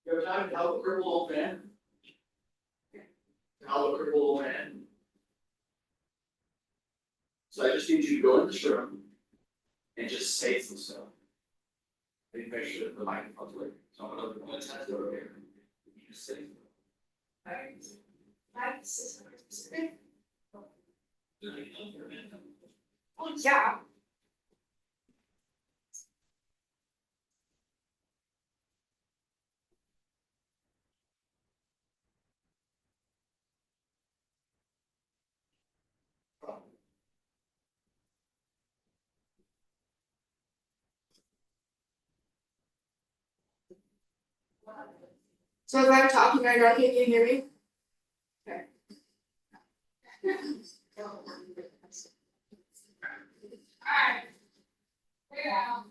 You have time to help a crippled old man? To help a crippled old man? So I just need you to go in this room and just say some stuff. Maybe make sure that the microphone's working. So I'm gonna test it over here. You just say. Oh, yeah. So if I'm talking right now, can you hear me? Okay. Alright. Yeah.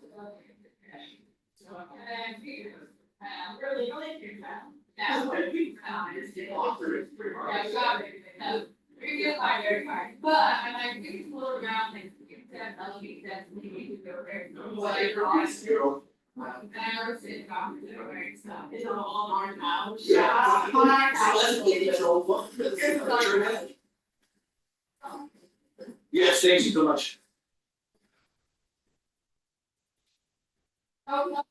Really like your town. That's what we found is the offer. Yeah, got it. We get by very hard, but I'm like, we can float around and that elevate that we need to go there. Whatever I do. I never sit down to the right stuff. It's all on our house. Yeah. Yes, thank you so much. Oh,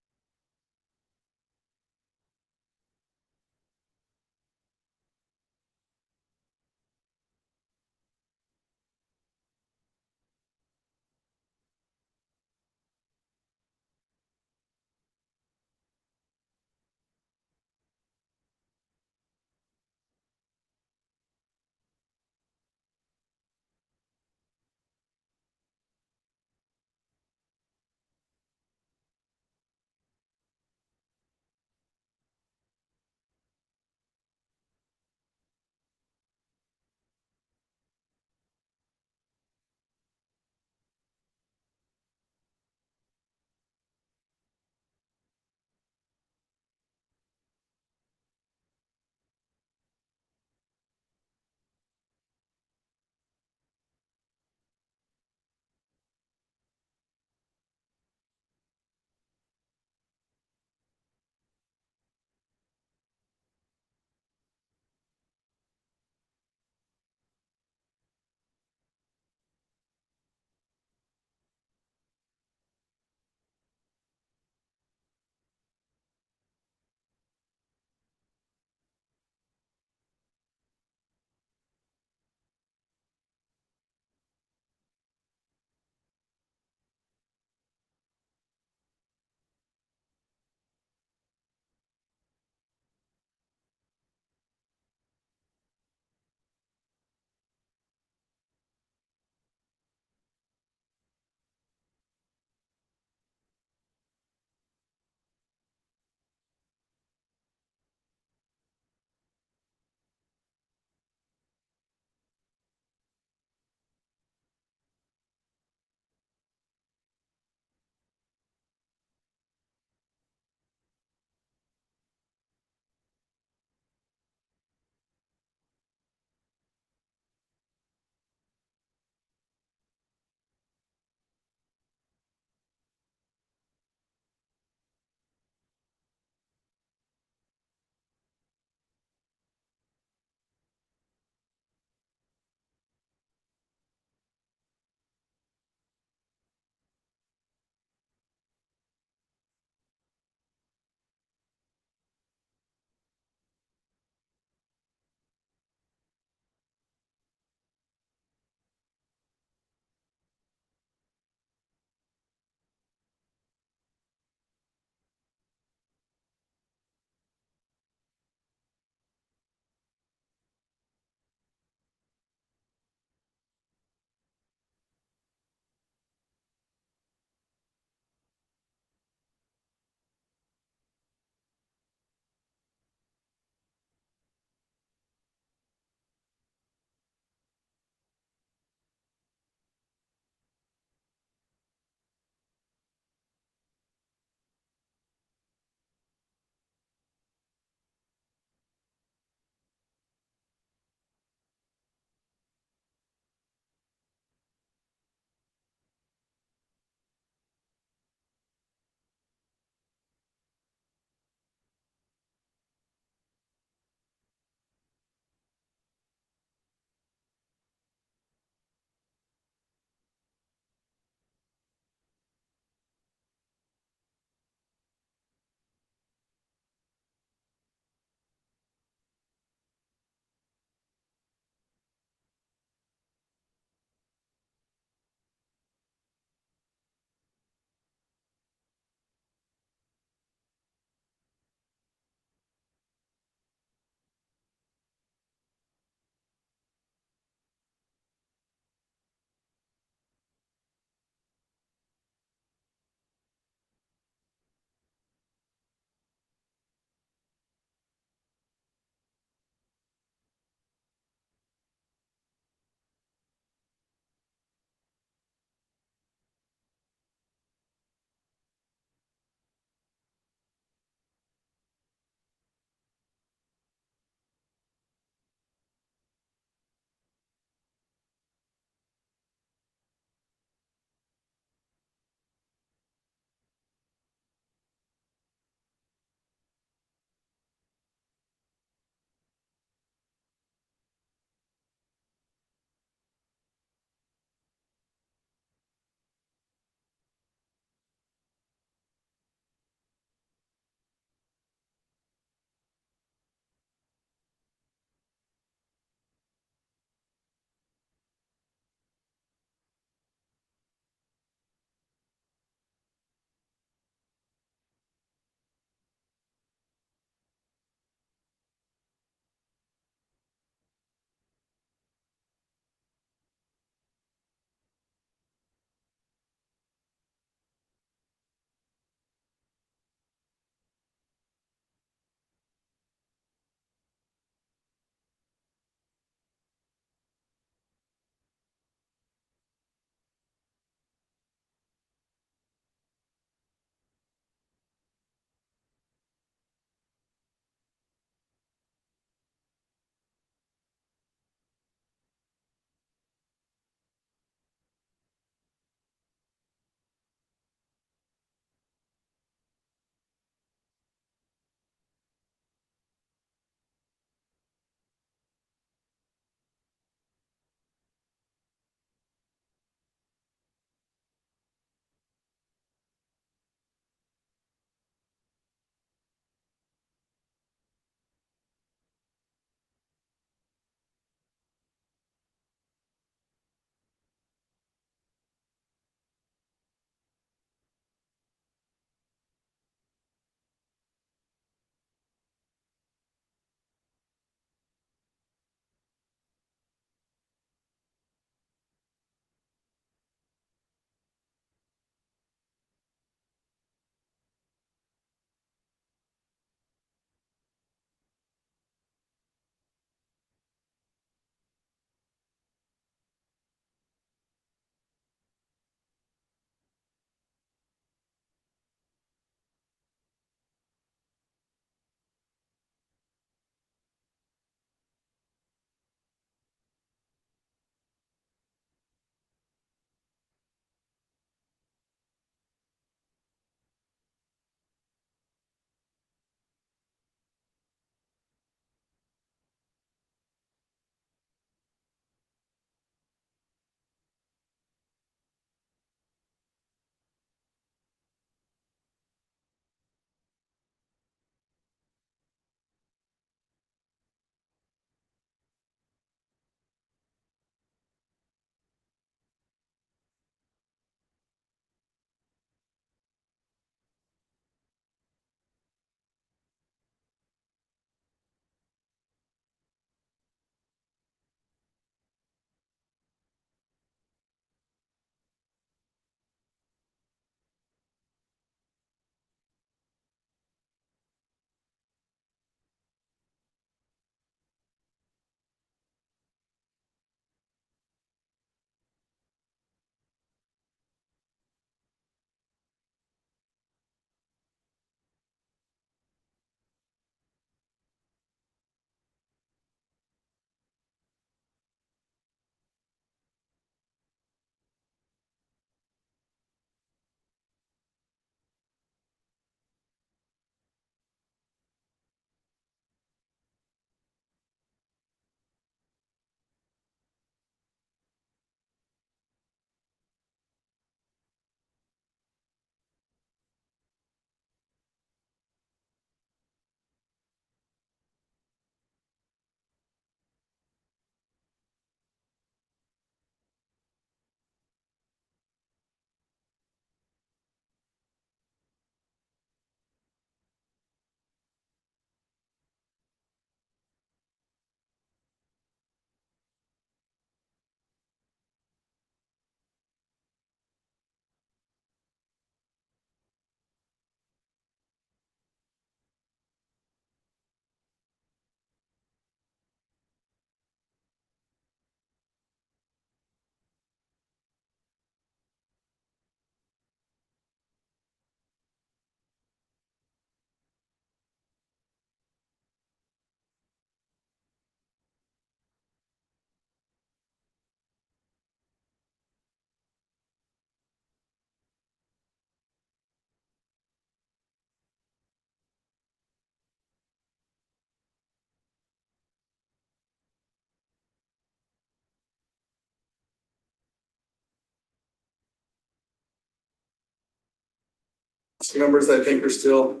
Some members I think are still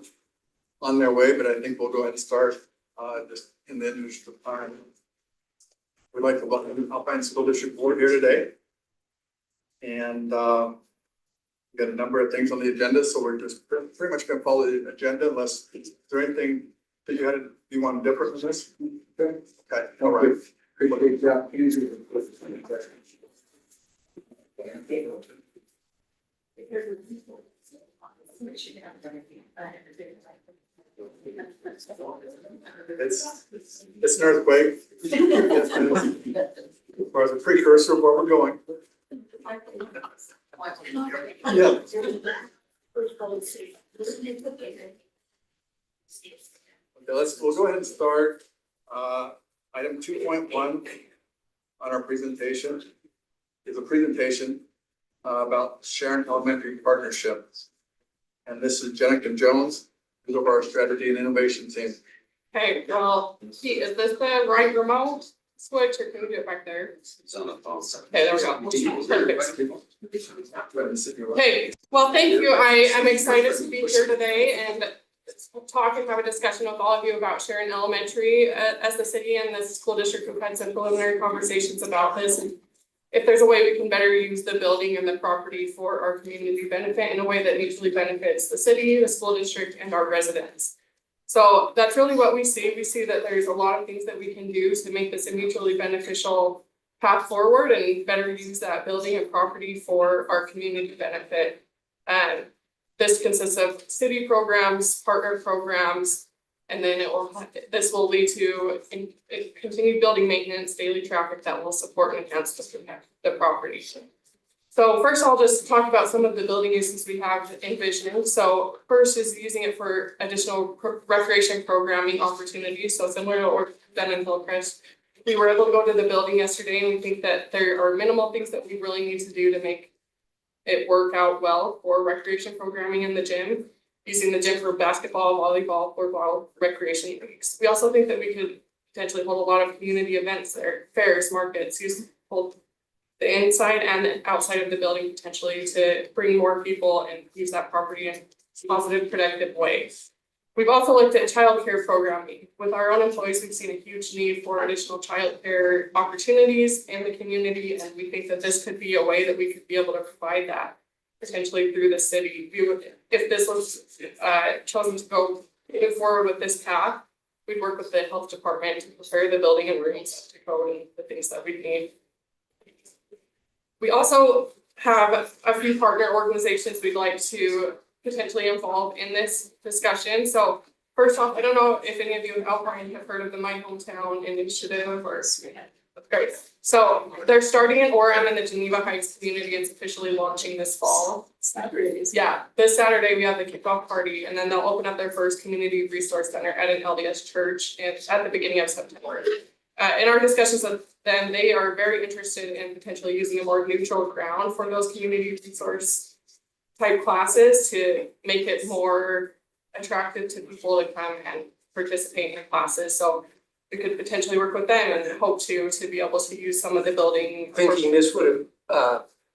on their way, but I think we'll go ahead and start just in the interest of time. We'd like to welcome the Alpine School District Board here today. And we got a number of things on the agenda, so we're just pretty much gonna follow the agenda unless, is there anything that you want different than this? Okay, all right. Appreciate the opportunity. It's an earthquake. Or as a precursor of where we're going. Yeah. Okay, we'll go ahead and start, item 2.1 on our presentation is a presentation about Sharon Elementary Partnership. And this is Jenica Jones, who's over our strategy and innovation team. Okay, well, Pete, is this the right remote switch or can we do it back there? It's on the phone. Okay, there we go. Perfect. Okay. Okay, well, thank you. I am excited to be here today and talk and have a discussion with all of you about Sharon Elementary. As the city and the school district have had some preliminary conversations about this. And if there's a way we can better use the building and the property for our community benefit in a way that mutually benefits the city, the school district, and our residents. So that's really what we see. We see that there's a lot of things that we can do to make this a mutually beneficial path forward and better use that building and property for our community benefit. This consists of city programs, partner programs, and then this will lead to continued building maintenance, daily traffic that will support and enhance the property. So first I'll just talk about some of the building uses we have envisioned. So first is using it for additional recreation programming opportunities. So similar to what we've done in Hillcrest, we were able to go to the building yesterday and we think that there are minimal things that we really need to do to make it work out well for recreation programming in the gym, using the gym for basketball, volleyball, football, recreation leagues. We also think that we could potentially hold a lot of community events there, fairs, markets, hold the inside and the outside of the building potentially to bring more people and use that property in positive, productive ways. We've also looked at childcare programming. With our own employees, we've seen a huge need for additional childcare opportunities in the community, and we think that this could be a way that we could be able to provide that potentially through the city. If this was chosen to go forward with this path, we'd work with the health department to prepare the building and rooms to go and the things that we need. We also have a few partner organizations we'd like to potentially involve in this discussion. So first off, I don't know if any of you in Alpine have heard of the My Hometown Initiative or great. So they're starting in Orem in the Geneva Heights community. It's officially launching this fall. Yeah, this Saturday we have the kickoff party and then they'll open up their first community resource center at an LDS church at the beginning of September. In our discussions with them, they are very interested in potentially using a more neutral ground for those community resource type classes to make it more attractive to people to come and participate in classes. So we could potentially work with them and hope to be able to use some of the building. Thinking this would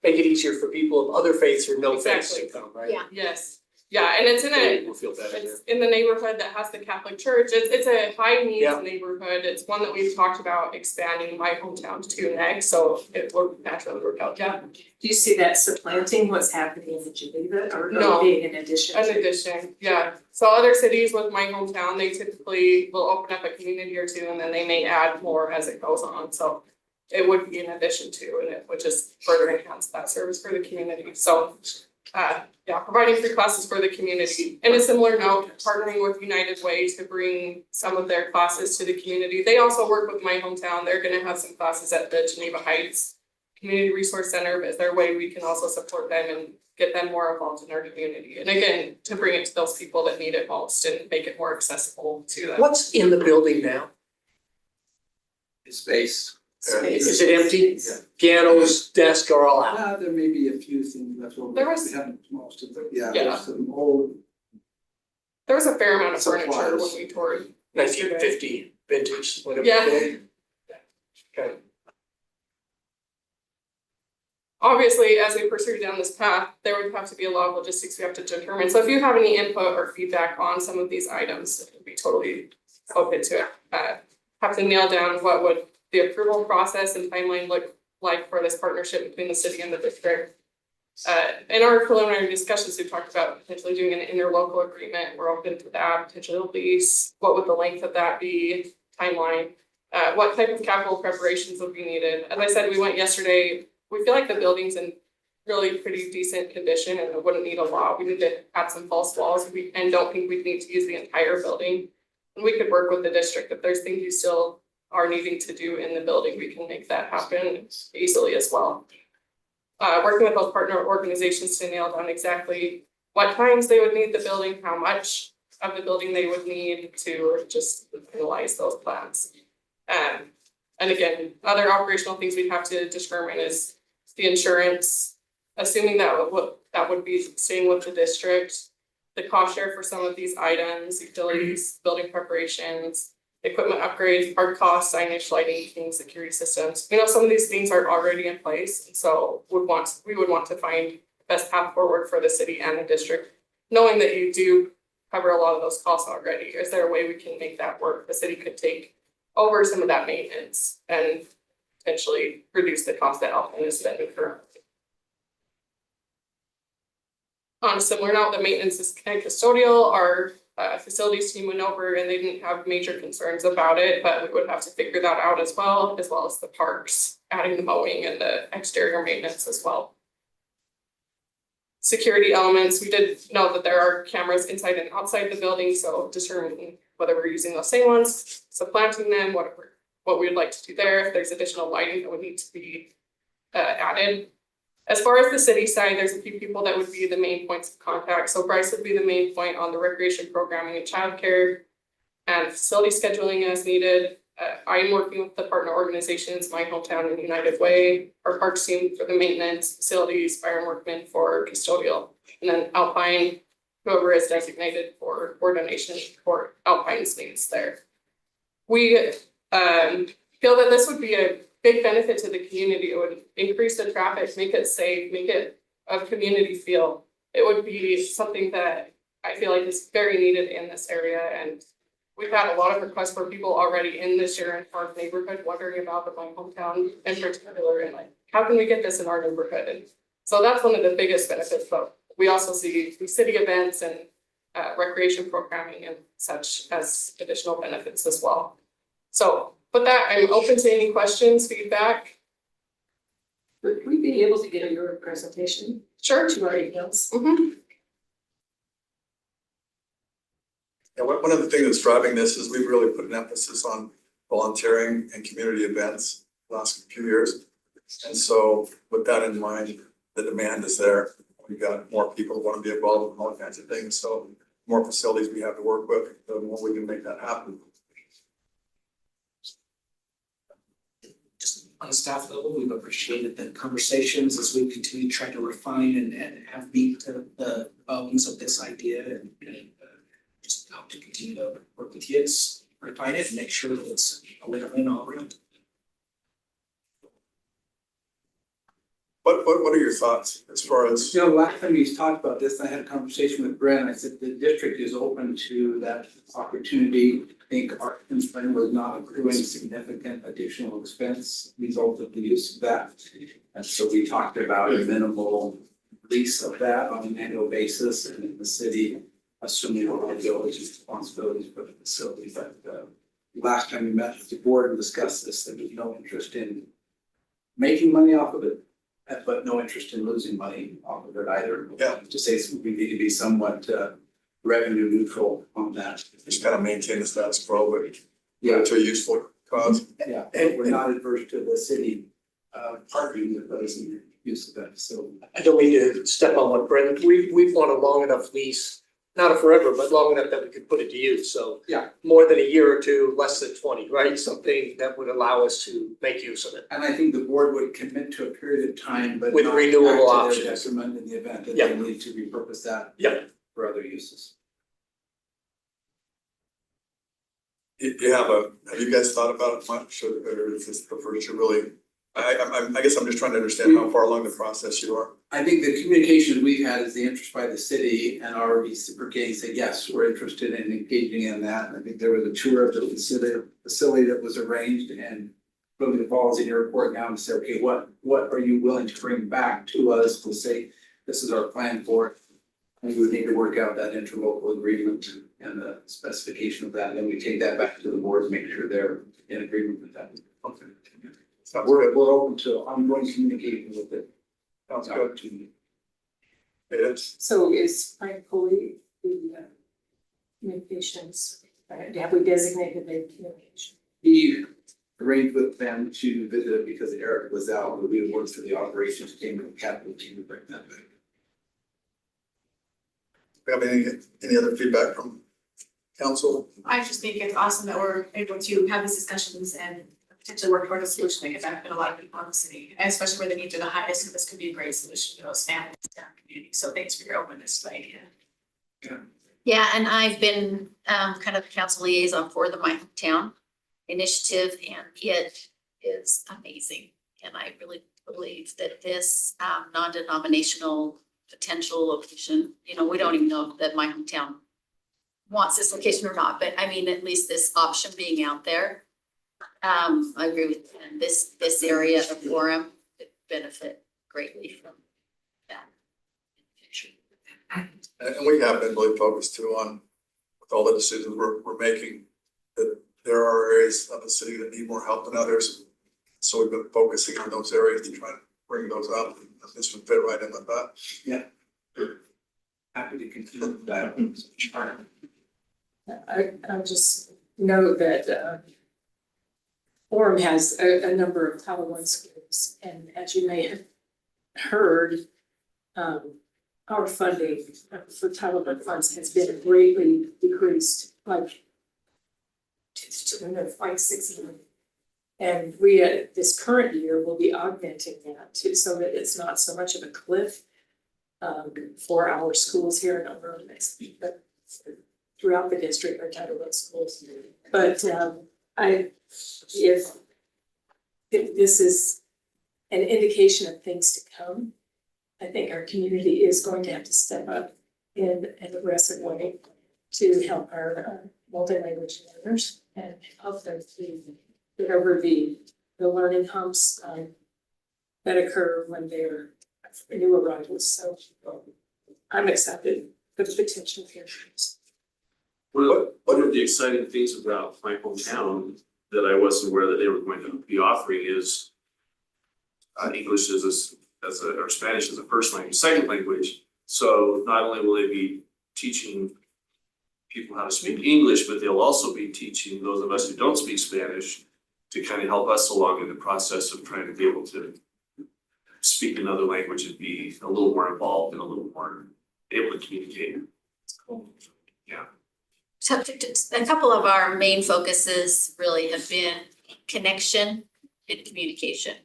make it easier for people of other faiths or no faiths to come, right? Yeah. Yes, yeah, and it's in We'll feel better. it's in the neighborhood that has the Catholic Church. It's a high needs Yeah. neighborhood. It's one that we've talked about expanding my hometown to next, so it will naturally work out, yeah. Do you see that supplanting what's happening in Geneva or No. being an addition? An addition, yeah. So other cities with my hometown, they typically will open up a community or two and then they may add more as it goes on. So it would be an addition to, and it would just further enhance that service for the community. So yeah, providing free classes for the community. In a similar note, partnering with United Way to bring some of their classes to the community. They also work with my hometown. They're gonna have some classes at the Geneva Heights Community Resource Center, but is there a way we can also support them and get them more involved in our community? And again, to bring it to those people that need it most and make it more accessible to them. What's in the building now? Space. Is it empty? Pianos, desks are all out. There may be a few things, that's what we There was- haven't most of them, Yeah. there's some old, There was a fair amount of furniture Supplies. when we toured. 1950 vintage, whatever. Yeah. Okay. obviously, as we pursue down this path, there would have to be a lot of logistics we have to determine. So if you have any input or feedback on some of these items, it would be totally open to it. Have to nail down what would the approval process and timeline look like for this partnership between the city and the district. In our preliminary discussions, we talked about potentially doing an interlocal agreement. We're open to that, potential lease. What would the length of that be? Timeline? What type of capital preparations would be needed? As I said, we went yesterday. We feel like the building's in really pretty decent condition and it wouldn't need a lot. We need to add some false walls and don't think we'd need to use the entire building. And we could work with the district if there's things you still are needing to do in the building, we can make that happen easily as well. Working with those partner organizations to nail down exactly what times they would need the building, how much of the building they would need to just finalize those plans. And again, other operational things we'd have to determine is the insurance, assuming that would be staying with the district, the cost share for some of these items, utilities, building preparations, equipment upgrades, hard costs, signage, lighting, security systems. You know, some of these things are already in place, and so we would want to find the best path forward for the city and the district, knowing that you do cover a lot of those costs already. Is there a way we can make that work? The city could take over some of that maintenance and potentially reduce the cost that Alpine is spending currently. On a similar note, the maintenance and custodial, our facilities team went over and they didn't have major concerns about it, but we would have to figure that out as well as the parks, adding the mowing and the exterior maintenance as well. Security elements, we did know that there are cameras inside and outside the building, so determining whether we're using those same ones, supplanting them, what we would like to do there, if there's additional lighting that would need to be added. As far as the city side, there's a few people that would be the main points of contact. So Bryce would be the main point on the recreation programming and childcare and facility scheduling as needed. I'm working with the partner organizations, My Hometown and United Way, our parks team for the maintenance, facilities, fire and workmen for custodial, and then Alpine, whoever is designated for coordination for Alpine's needs there. We feel that this would be a big benefit to the community. It would increase the traffic, make it safe, make it a community feel. It would be something that I feel like is very needed in this area. And we've had a lot of requests for people already in the Sharon Park neighborhood wondering about the My Hometown in particular and like, how can we get this in our neighborhood? And so that's one of the biggest benefits, but we also see city events and recreation programming and such as additional benefits as well. So with that, I'm open to any questions, feedback. Would we be able to get your presentation Sure. to our emails? Yeah, one of the things that's driving this is we've really put an emphasis on volunteering and community events the last few years. And so with that in mind, the demand is there. We've got more people who want to be involved in all kinds of things. So the more facilities we have to work with, the more we can make that happen. Just on the staff level, we've appreciated the conversations as we continue to try to refine and have meet the bones of this idea and just hope to continue to work with you, refine it and make sure that it's a win-win all around. What are your thoughts as far as? You know, last time we talked about this, I had a conversation with Brent. I said the district is open to that opportunity. I think our concern was not accruing significant additional expense result of the use of that. And so we talked about a minimal lease of that on an annual basis and in the city assuming all the responsibilities for the facility. But last time we met with the board and discussed this, there was no interest in making money off of it, but no interest in losing money off of it either. Yeah. To say we need to be somewhat revenue neutral on that. Just kind of maintain the status quo, but Yeah. to a useful cause. Yeah, and we're not adverse to the city partnering with those in the use of that facility. I don't mean to step on what Brendan, we've won a long enough lease, not a forever, but long enough that we could put it to use, so. Yeah. More than a year or two, less than 20, right? Something that would allow us to make use of it. And I think the board would commit to a period of time, but With not renewable act to their options. detriment in the event that Yeah. they need to repurpose that. Yeah. For other uses. Have you guys thought about it much, or is this the first you're really I guess I'm just trying to understand how far along the process you are. I think the communication we've had is the interest by the city and are reciprocating, say, yes, we're interested in engaging in that. And I think there was a tour of the facility that was arranged, and really the ball is in your report now to say, okay, what are you willing to bring back to us to say, this is our plan for it. And we would need to work out that interlocal agreement and the specification of that, and then we take that back to the board to make sure they're in agreement with that. Okay. Sounds We're good. open to ongoing communication with it. Sounds good. It's, So is Frank Pulley the communications, have we designated the communication? He arranged with them to visit because Eric was out, but we worked through the operations team and the capital team to bring that back. we have any other feedback from council? I just think it's awesome that we're able to have these discussions and potentially work toward a solution that could benefit a lot of people in the city, and especially where the needs are the highest, and this could be a great solution to those families in our community. So thanks for your openness to the idea. Yeah, and I've been kind of the council liaison for the My Hometown initiative, and it is amazing. And I really believe that this non-denominational potential location, you know, we don't even know that My Hometown wants this location or not, but I mean, at least this option being out there. I agree with you. And this area of Orem could benefit greatly from that in the future. And we have been really focused too on, with all the decisions we're making, that there are areas of the city that need more help than others. So we've been focusing on those areas to try to bring those up. This would fit right in with that. Happy to continue that. I'll just note that Orem has a number of Title I schools, and as you may have heard, our funding for Title I funds has been greatly decreased, like to the tune of like 6 million. And we, this current year, will be augmenting that too, so that it's not so much of a cliff for our schools here in Orem, but throughout the district, our Title I schools. But if this is an indication of things to come, I think our community is going to have to step up in an aggressive way to help our multi-language learners and help them to get over the learning humps that occur when they're new arrivals. So I'm excited for the potential here. One of the exciting things about my hometown that I wasn't aware that they were going to be offering is English or Spanish as a first language, second language. So not only will they be teaching people how to speak English, but they'll also be teaching those of us who don't speak Spanish to kind of help us along in the process of trying to be able to speak another language and be a little more involved and a little more able to communicate. Cool. Yeah. So a couple of our main focuses really have been connection and communication.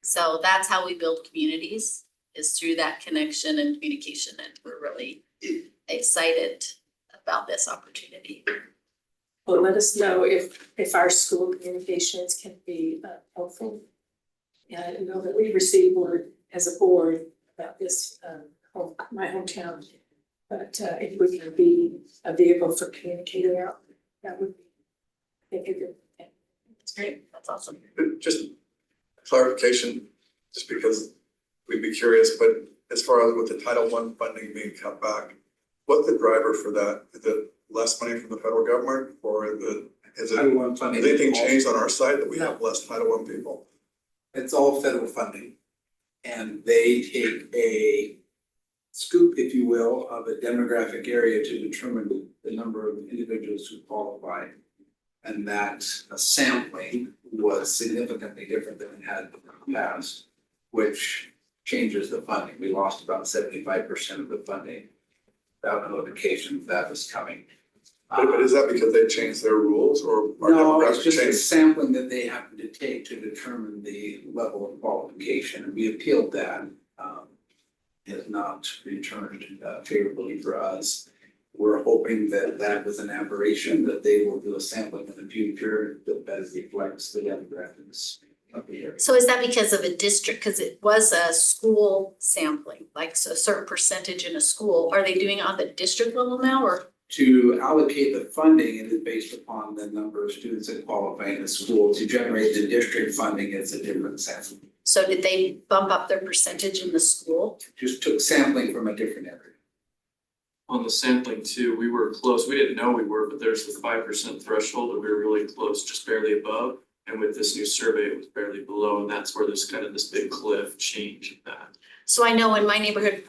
So that's how we build communities, is through that connection and communication, and we're really excited about this opportunity. Well, let us know if our school communications can be helpful. And I know that we received word as a board about this, my hometown. But if we can be a vehicle for communicating out, that would be, I think, a good thing. That's great. That's awesome. Just clarification, just because we'd be curious, but as far as with the Title I funding being cut back, what's the driver for that? Is it less money from the federal government, or is it, has anything changed on our side that we have less Title I people? It's all federal funding, and they take a scoop, if you will, of a demographic area to determine the number of individuals who qualify. And that sampling was significantly different than it had in the past, which changes the funding. We lost about 75% of the funding without notification that was coming. But is that because they changed their rules, or our No, it's demographic just a changed? sampling that they happen to take to determine the level of qualification, and we appealed that. Has not returned favorably for us. We're hoping that that was an aberration, that they will do a sampling in the future that better reflects the demographics of the area. So is that because of a district, because it was a school sampling, like so a certain percentage in a school, are they doing it on the district level now or? To allocate the funding, it is based upon the number of students that qualify in the school. To generate the district funding, it's a different sample. So did they bump up their percentage in the school? Just took sampling from a different area. On the sampling too, we were close, we didn't know we were, but there's the 5% threshold, and we were really close, just barely above. And with this new survey, it was barely below, and that's where there's kind of this big cliff change in that. So I know in my neighborhood,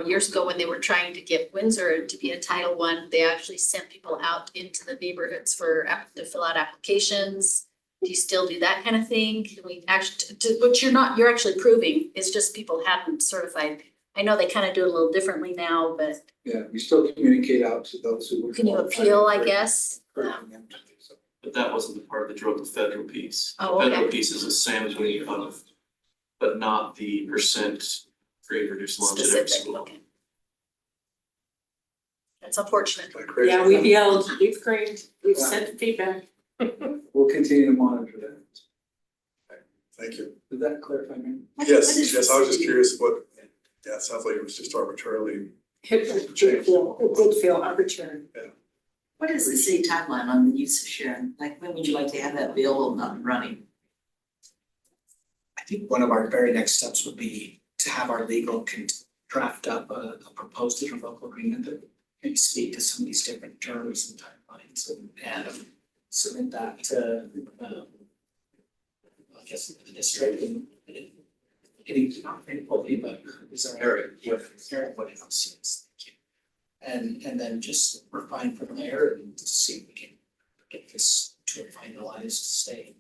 years ago when they were trying to get Windsor to be a Title I, they actually sent people out into the neighborhoods to fill out applications. Do you still do that kind of thing? Can we actually, what you're actually proving is just people hadn't certified. I know they kind of do it a little differently now, but Yeah, we still communicate out to those who would. can you qualify appeal, I for- guess? for them to do so. But that wasn't the part that drove the federal piece. Oh, The okay. federal piece is a sampling of, but not the percent grade reduced lunch at every Specific, school. okay. That's unfortunate. Like crazy. Yeah, we've yelled, we've screamed, we've sent feedback. We'll continue to monitor that. Thank you. Did that clarify, Mary? Yes, yes, I was just curious what, yeah, it sounds like it was just arbitrarily. It did feel arbitrary. What is the city timeline on the use of Sharon? Like, when would you like to have that bill up and running? I think one of our very next steps would be to have our legal draft up a proposed interlocal agreement that maybe speak to some of these different terms and timelines and submit that to, I guess, the district and getting, not probably, but is our Eric, what else, yes, thank you. And then just refine from there and to see if we can get this to a finalized state.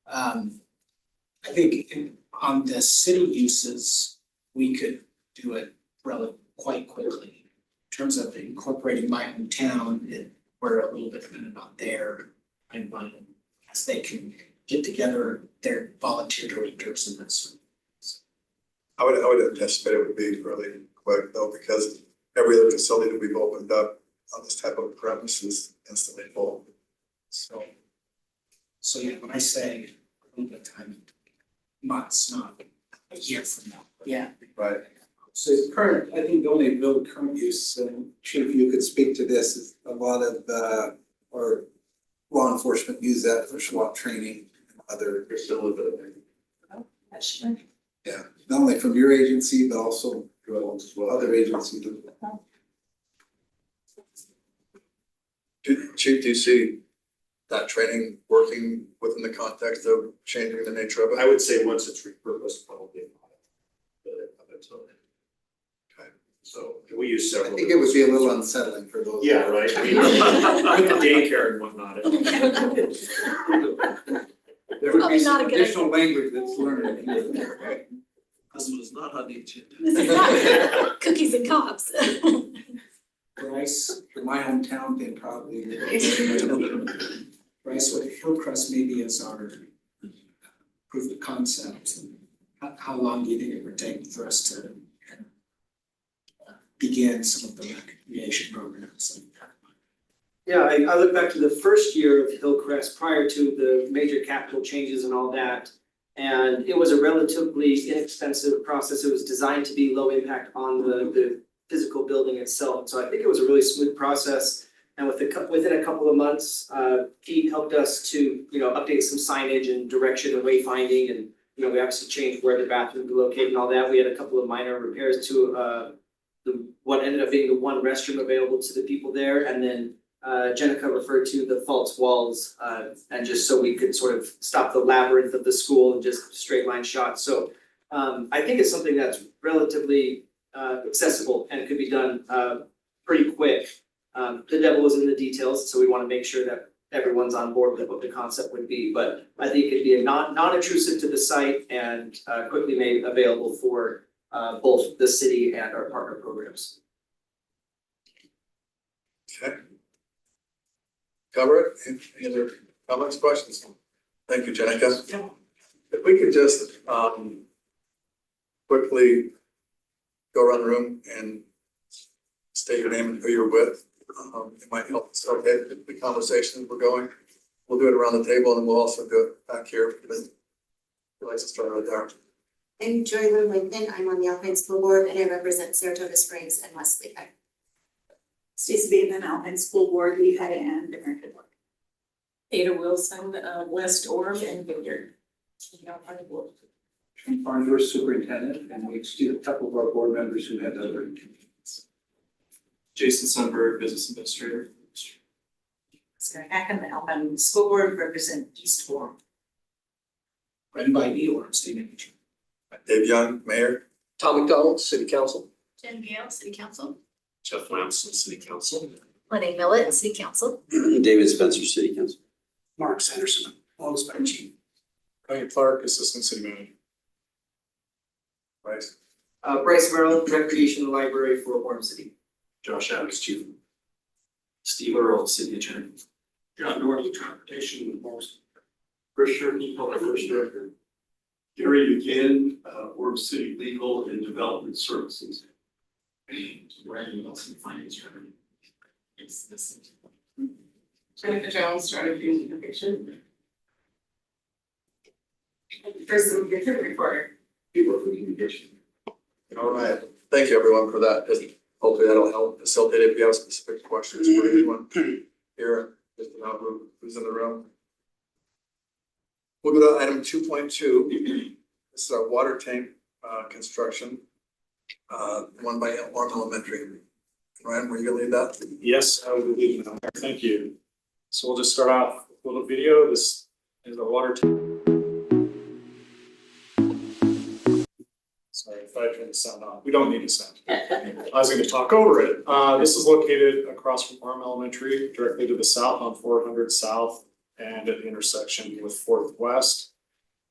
I think on the city uses, we could do it quite quickly. In terms of incorporating my hometown, we're a little bit dependent on their timeline as they can get together their volunteer directors and that sort of things. I would anticipate it would be fairly quick though, because every other facility that we've opened up on this type of premise is instantly full. So yeah, when I say a little bit of time, months, not a year from now. Yeah. Right. So current, I think the only real current use, Chief, you could speak to this, is a lot of our law enforcement use that for SWAT training and other. There's still a little bit of it. Yeah, not only from your agency, but also other agencies. Chief, do you see that training working within the context of changing the nature of it? I would say once it's repurposed, probably not. But up until then. Okay. So we use I several. think it would be a little unsettling for those. Yeah, right. I mean, with the daycare and whatnot. There would be Probably not some a good additional language that's learned. Husband is not on the agenda. This is not cookies and cops. Bryce, for my hometown, they probably. Bryce, what Hillcrest maybe is our proof of concept. How long do you think it would take for us to begin some of the recreation programs? Yeah, I look back to the first year of Hillcrest prior to the major capital changes and all that. And it was a relatively inexpensive process. It was designed to be low impact on the physical building itself. So I think it was a really smooth process. And within a couple of months, Pete helped us to, update some signage and direction and wayfinding. And, we obviously changed where the bathroom would be located and all that. We had a couple of minor repairs to what ended up being the one restroom available to the people there. And then Jenica referred to the false walls, and just so we could sort of stop the labyrinth of the school and just straight line shots. So I think it's something that's relatively accessible and could be done pretty quick. The devil is in the details, so we want to make sure that everyone's on board with what the concept would be. But I think it'd be a non-intrusive to the site and quickly made available for both the city and our partner programs. Okay. Cover it. Any other comments, questions? Thank you, Jenica. If we could just quickly go around the room and state your name and who you're with. It might help facilitate the conversation we're going. We'll do it around the table and we'll also do it back here. Who likes to start right there? I'm Joy Lincoln. I'm on the Alpine School Board and I represent Saratoga Springs and West Lehigh. Stacey Bateman, Alpine School Board, Lehigh and American Board. Ada Wilson, West Orem and Vineyard. Alpine Board. From Farnworth Superintendent, and we excused a couple of our board members who had other commitments. Jason Sunberg, Business Administrator. Scott Hacken, the Alpine School Board, represent East Orem. Run by me or city manager. Dave Young, Mayor. Tom McDonald, City Council. Jen Gale, City Council. Jeff Lamson, City Council. Lenny Millett, City Council. David Spencer, City Council. Mark Sanderson, August by Chief. Ryan Clark, Assistant City Manager. Right. Bryce Merrill, Recreation Library for Orem City. Josh Adams, Chief. Steve Earl, City Attorney. John Norton, Transportation, most. Chris Shirley, Public Works Director. Gary again, Orem City Legal and Development Services. And Randy Wilson, Finance Director. Jennifer Jones, Strategy and Innovation. First, we get to the reporter. People for communication. All right, thank you everyone for that. Hopefully that'll help facilitate if you have specific questions for anyone here, just to know who's in the room. We'll go to item 2.2. This is our water tank construction. One by Orem Elementary. Ryan, were you gonna lead that? Yes, I will lead it. Thank you. So we'll just start off with a little video. This is a water tank. Sorry if I turn the sound on. We don't need the sound. I was going to talk over it. This is located across from Orem Elementary, directly to the south on 400 South and at the intersection with 4th West.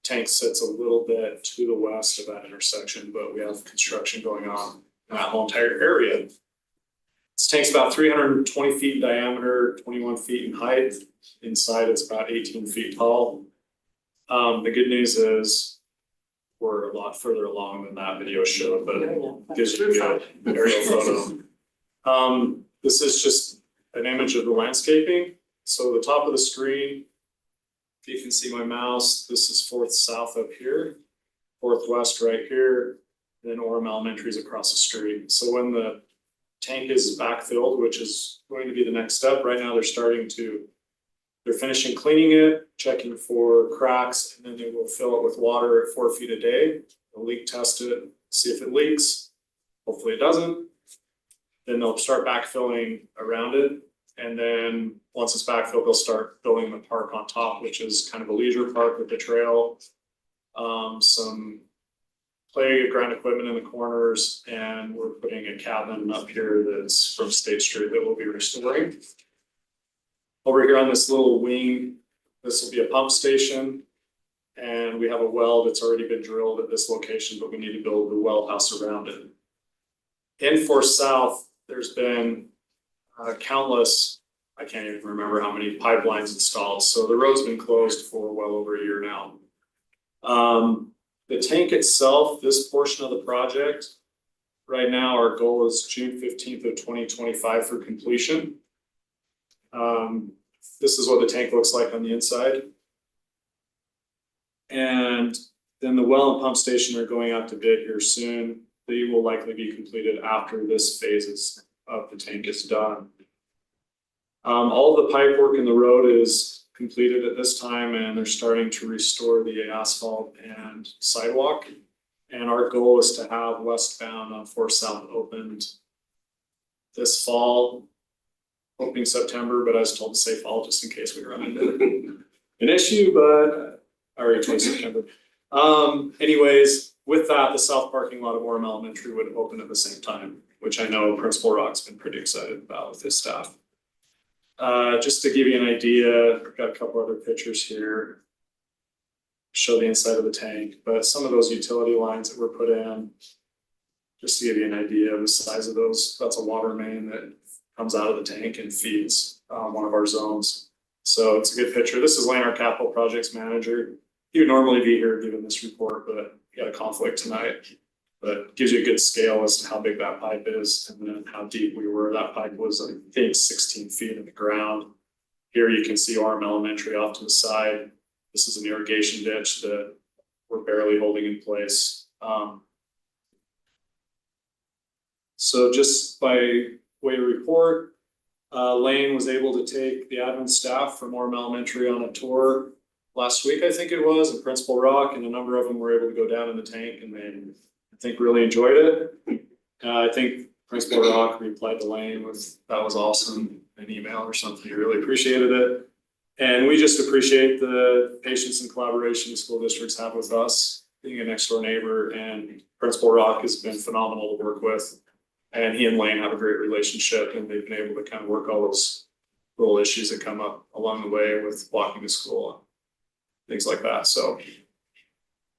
Tank sits a little bit to the west of that intersection, but we have construction going on in that whole entire area. This tank's about 320 feet in diameter, 21 feet in height. Inside it's about 18 feet tall. The good news is we're a lot further along than that video showed, but it gives you a good aerial photo. This is just an image of the landscaping. So the top of the screen, if you can see my mouse, this is 4th South up here, 4th West right here, and then Orem Elementary is across the street. So when the tank is backfilled, which is going to be the next step, right now they're finishing cleaning it, checking for cracks, and then they will fill it with water at 4 feet a day. They'll leak test it, see if it leaks. Hopefully it doesn't. Then they'll start backfilling around it. And then once it's backfilled, they'll start building the park on top, which is kind of a leisure park with the trail. Some playground equipment in the corners, and we're putting a cabin up here that's from State Street that we'll be restoring. Over here on this little wing, this will be a pump station. And we have a well that's already been drilled at this location, but we need to build the well house around it. In 4th South, there's been countless, I can't even remember how many pipelines installed. So the road's been closed for well over a year now. The tank itself, this portion of the project, right now our goal is June 15th of 2025 for completion. This is what the tank looks like on the inside. And then the well and pump station are going out to bid here soon. They will likely be completed after this phase of the tank is done. All the pipe work in the road is completed at this time, and they're starting to restore the asphalt and sidewalk. And our goal is to have westbound on 4 South opened this fall, hoping September, but I was told to say fall just in case we run into an issue, but I already told September. Anyways, with that, the south parking lot of Orem Elementary would open at the same time, which I know Principal Rock's been pretty excited about with his staff. Just to give you an idea, I've got a couple other pictures here. Show the inside of the tank, but some of those utility lines that were put in, just to give you an idea of the size of those, that's a water main that comes out of the tank and feeds one of our zones. So it's a good picture. This is Lane, our capital projects manager. He would normally be here giving this report, but he had a conflict tonight. But it gives you a good scale as to how big that pipe is and then how deep we were. That pipe was, I think, 16 feet in the ground. Here you can see Orem Elementary off to the side. This is an irrigation ditch that we're barely holding in place. So just by way of report, Lane was able to take the admin staff from Orem Elementary on a tour last week, I think it was, in Principal Rock, and a number of them were able to go down in the tank and they, I think, really enjoyed it. I think Principal Rock replied to Lane with, that was awesome, an email or something, he really appreciated it. And we just appreciate the patience and collaboration the school districts have with us, being a next door neighbor, and Principal Rock has been phenomenal to work with. And he and Lane have a great relationship, and they've been able to kind of work all those little issues that come up along the way with walking to school and things like that. So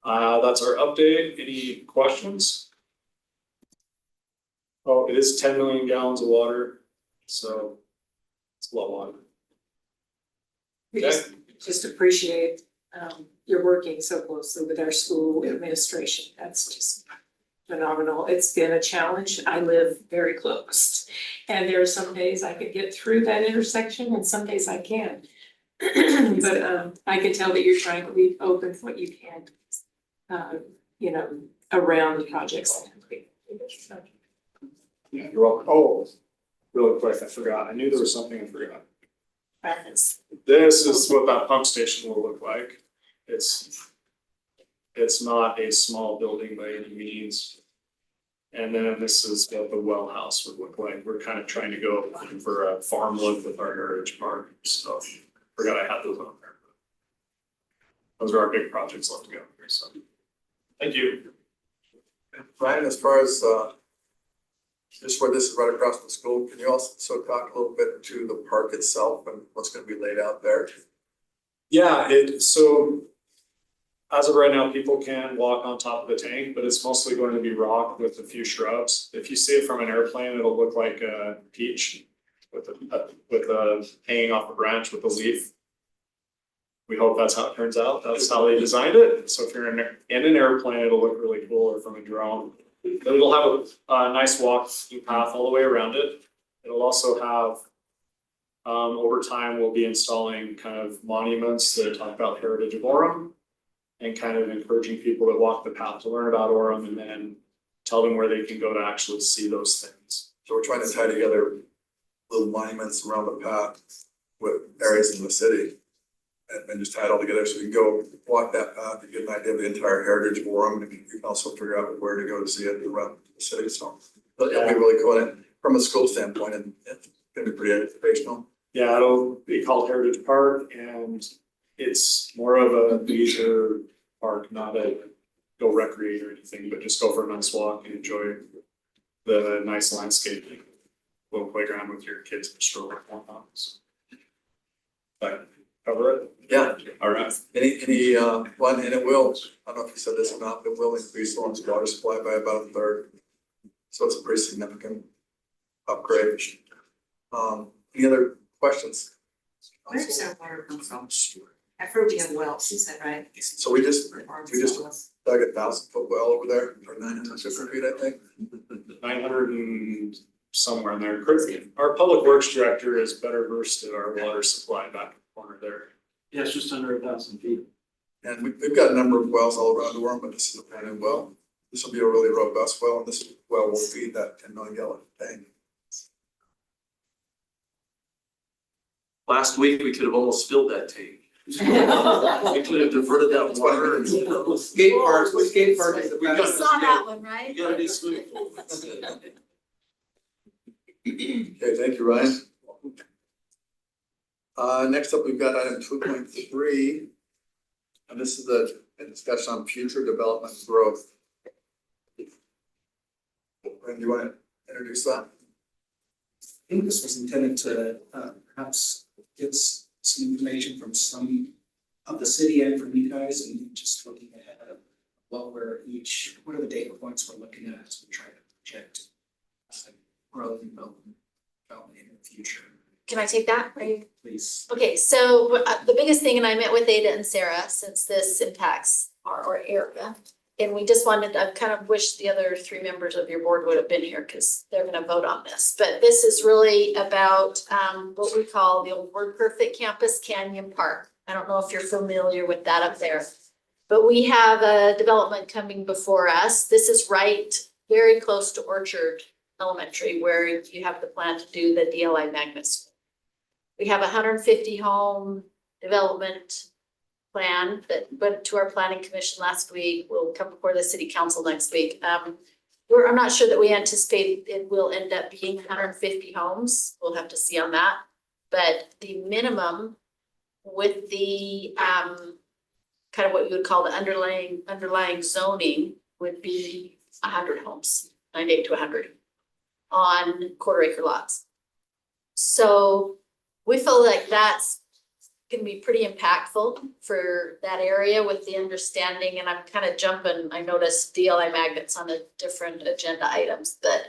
that's our update. Any questions? Oh, it is 10 million gallons of water, so it's a lot of water. We just appreciate you're working so closely with our school administration. That's just phenomenal. It's been a challenge. I live very close. And there are some days I could get through that intersection and some days I can't. But I can tell that you're trying to leave open what you can, you know, around projects. Yeah, you're welcome. Oh, really quick, I forgot. I knew there was something I forgot. This is what that pump station will look like. It's not a small building by any means. And then this is what the well house would look like. We're kind of trying to go for a farm look with our heritage park stuff. Forgot I had those on there. Those are our big projects left to go here, so. Thank you. Ryan, as far as just where this is right across the school, can you also talk a little bit to the park itself and what's gonna be laid out there? Yeah, so as of right now, people can walk on top of the tank, but it's mostly going to be rock with a few shrubs. If you see it from an airplane, it'll look like a peach with a hanging off a branch with a leaf. We hope that's how it turns out. That's how they designed it. So if you're in an airplane, it'll look really cool, or from a drone. But it'll have a nice walking path all the way around it. It'll also have, over time, we'll be installing kind of monuments that talk about the heritage of Orem, and kind of encouraging people that walk the path to learn about Orem, and then tell them where they can go to actually see those things. So we're trying to tie together little monuments around the path with areas in the city. And just tie it all together so you can go walk that path and get an idea of the entire heritage of Orem, and you can also figure out where to go to see it around the city. So it'll be really cool, and from a school standpoint, and it's gonna be pretty educational. Yeah, it'll be called Heritage Park, and it's more of a leisure park, not a go recreate or anything, but just go for a nice walk and enjoy the nice landscaping. Little playground with your kids and stroller and whatnot. But cover it. Yeah. All right. Any one, and it will, I don't know if you said this or not, but it will increase Lawrence water supply by about a third. So it's a pretty significant upgrade. Any other questions? Where does that water come from? I've heard we have wells, is that right? So we just dug 1,000-foot well over there for 900 feet, I think. 900 and somewhere in there. Our public works director is better versed in our water supply back in the corner there. Yeah, it's just under 1,000 feet. And we've got a number of wells all around the world, but this is a brand new well. This will be a really robust well, and this well will feed that 10 million gallon tank. Last week, we could have almost filled that tank. We could have diverted that water and. Skate parks, skate park is the You best. saw that one, right? You gotta do swimming pool. Okay, thank you, Ryan. Next up, we've got item 2.3. And this is a discussion on future development growth. And you want to introduce that? I think this was intended to perhaps get some information from some of the city and from you guys, and just looking ahead of what are the data points we're looking at as we try to project growth and development in the future. Can I take that? Are you? Please. Okay, so the biggest thing, and I met with Ada and Sarah, since this impacts our area. And we just wanted, I kind of wish the other 3 members of your board would have been here because they're gonna vote on this. But this is really about what we call the old Word Perfect Campus Canyon Park. I don't know if you're familiar with that up there. But we have a development coming before us. This is right, very close to Orchard Elementary, where you have the plan to do the DLI magnet school. We have 150 home development plan that went to our planning commission last week, will come before the city council next week. I'm not sure that we anticipate it will end up being 150 homes. We'll have to see on that. But the minimum with the kind of what you would call the underlying zoning would be 100 homes, 98 to 100 on quarter-acre lots. So we feel like that's gonna be pretty impactful for that area with the understanding, and I'm kind of jumping, I noticed DLI magnets on the different agenda items, but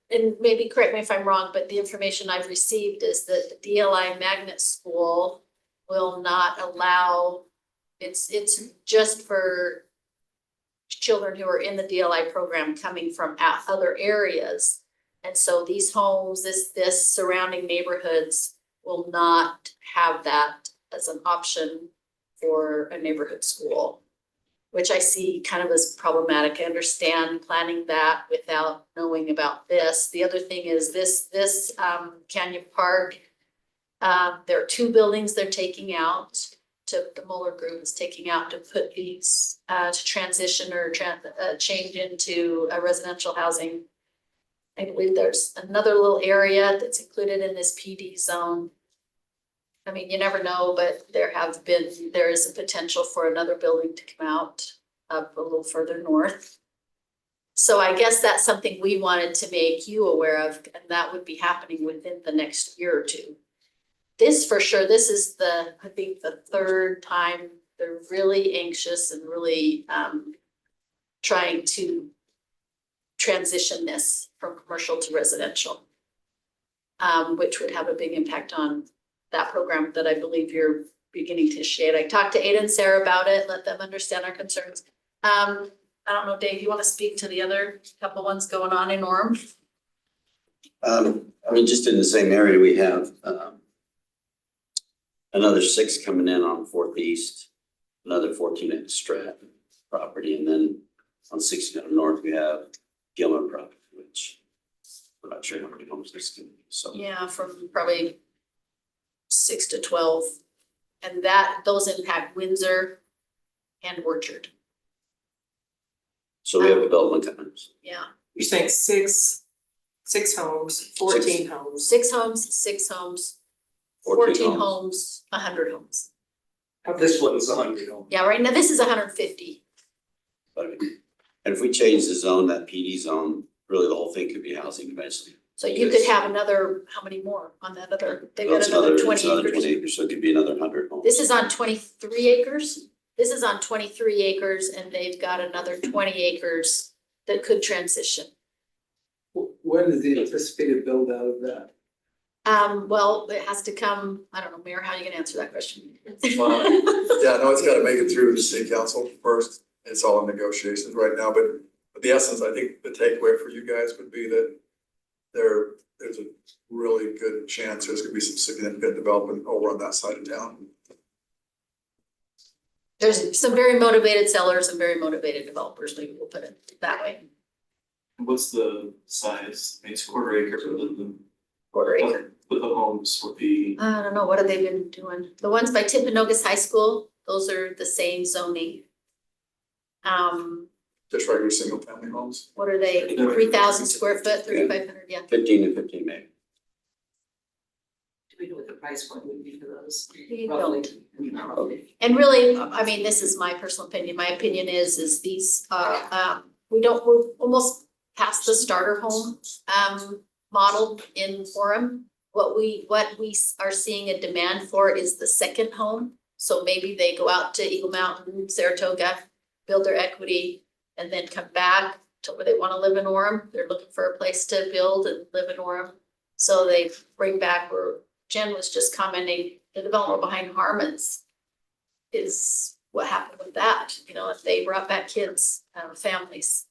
and maybe correct me if I'm wrong, but the information I've received is that the DLI magnet school will not allow, it's just for children who are in the DLI program coming from other areas. And so these homes, this surrounding neighborhoods will not have that as an option for a neighborhood school, which I see kind of as problematic. I understand planning that without knowing about this. The other thing is this Canyon Park, there are 2 buildings they're taking out, the Mueller Group is taking out to put these, to transition or change into a residential housing. I believe there's another little area that's included in this PD zone. I mean, you never know, but there is a potential for another building to come out up a little further north. So I guess that's something we wanted to make you aware of, and that would be happening within the next year or two. This for sure, this is I think the 3rd time they're really anxious and really trying to transition this from commercial to residential, which would have a big impact on that program that I believe you're beginning to shade. I talked to Ada and Sarah about it, let them understand our concerns. I don't know, Dave, you want to speak to the other couple ones going on in Orem? I mean, just in the same area, we have another 6 coming in on 4th East, another 14 at Stratton property, and then on 69 North, we have Gilmer property, which we're not sure how many homes there's gonna be, so. Yeah, from probably 6 to 12. And those impact Windsor and Orchard. So we have development coming. Yeah. You're saying six homes, 14 homes. 6 homes, 14 homes, 100 homes. This one's 100 homes. Yeah, right now this is 150. But and if we change the zone, that PD zone, really the whole thing could be housing eventually. So you could have another, how many more on that other, they've got It's another 20 it's another acres. 20 acres, so it could be another 100 homes. This is on 23 acres. This is on 23 acres and they've got another 20 acres that could transition. When is the anticipated build out of that? Well, it has to come, I don't know, Mayor, how are you gonna answer that question? Yeah, no, it's gotta make it through the city council first. It's all in negotiations right now, but the essence, I think the takeaway for you guys would be that there's a really good chance there's gonna be some significant development over on that side of town. There's some very motivated sellers and very motivated developers, maybe we'll put it that way. What's the size? It's quarter acre, Quarter acre. but the homes would be. I don't know, what have they been doing? The ones by Timpanogos High School, those are the same zoning. Just regular single family homes. What are they, 3,000 square foot, 3,500, yeah. 15 and 15 maybe. Do we know what the price point would be for those? We Roughly. And really, I mean, this is my personal opinion. My opinion is these, we're almost past the starter home model in Orem. What we are seeing a demand for is the second home. So maybe they go out to Eagle Mountain, Saratoga, build their equity, and then come back to where they want to live in Orem. They're looking for a place to build and live in Orem. So they bring back, where Jen was just commenting, the development behind Harmon's is what happened with that. You know, if they brought back kids, families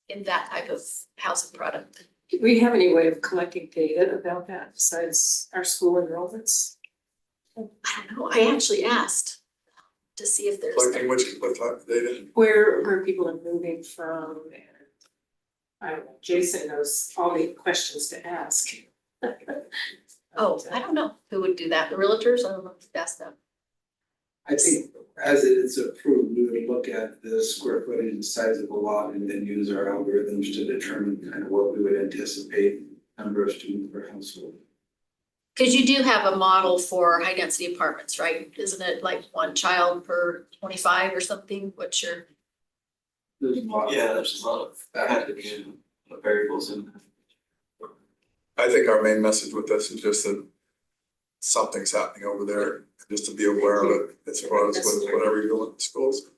in that type of housing product. Do we have any way of collecting data about that besides our school enrollments? I don't know, I actually asked to see if there's. Like in which, what time they did? Where people are moving from and I don't know, Jason knows all the questions to ask. Oh, I don't know who would do that, the realtors, I don't know, ask them. I think as it is approved, we would look at the square footage and size of the lot and then use our algorithms to determine kind of what we would anticipate number of students per household. Cause you do have a model for high density apartments, right? Isn't it like one child per 25 or something? What's your? There's a lot. Yeah, there's a lot of variables in that. I think our main message with this is just that something's happening over there, just to be aware of it as far as whatever you're doing in schools.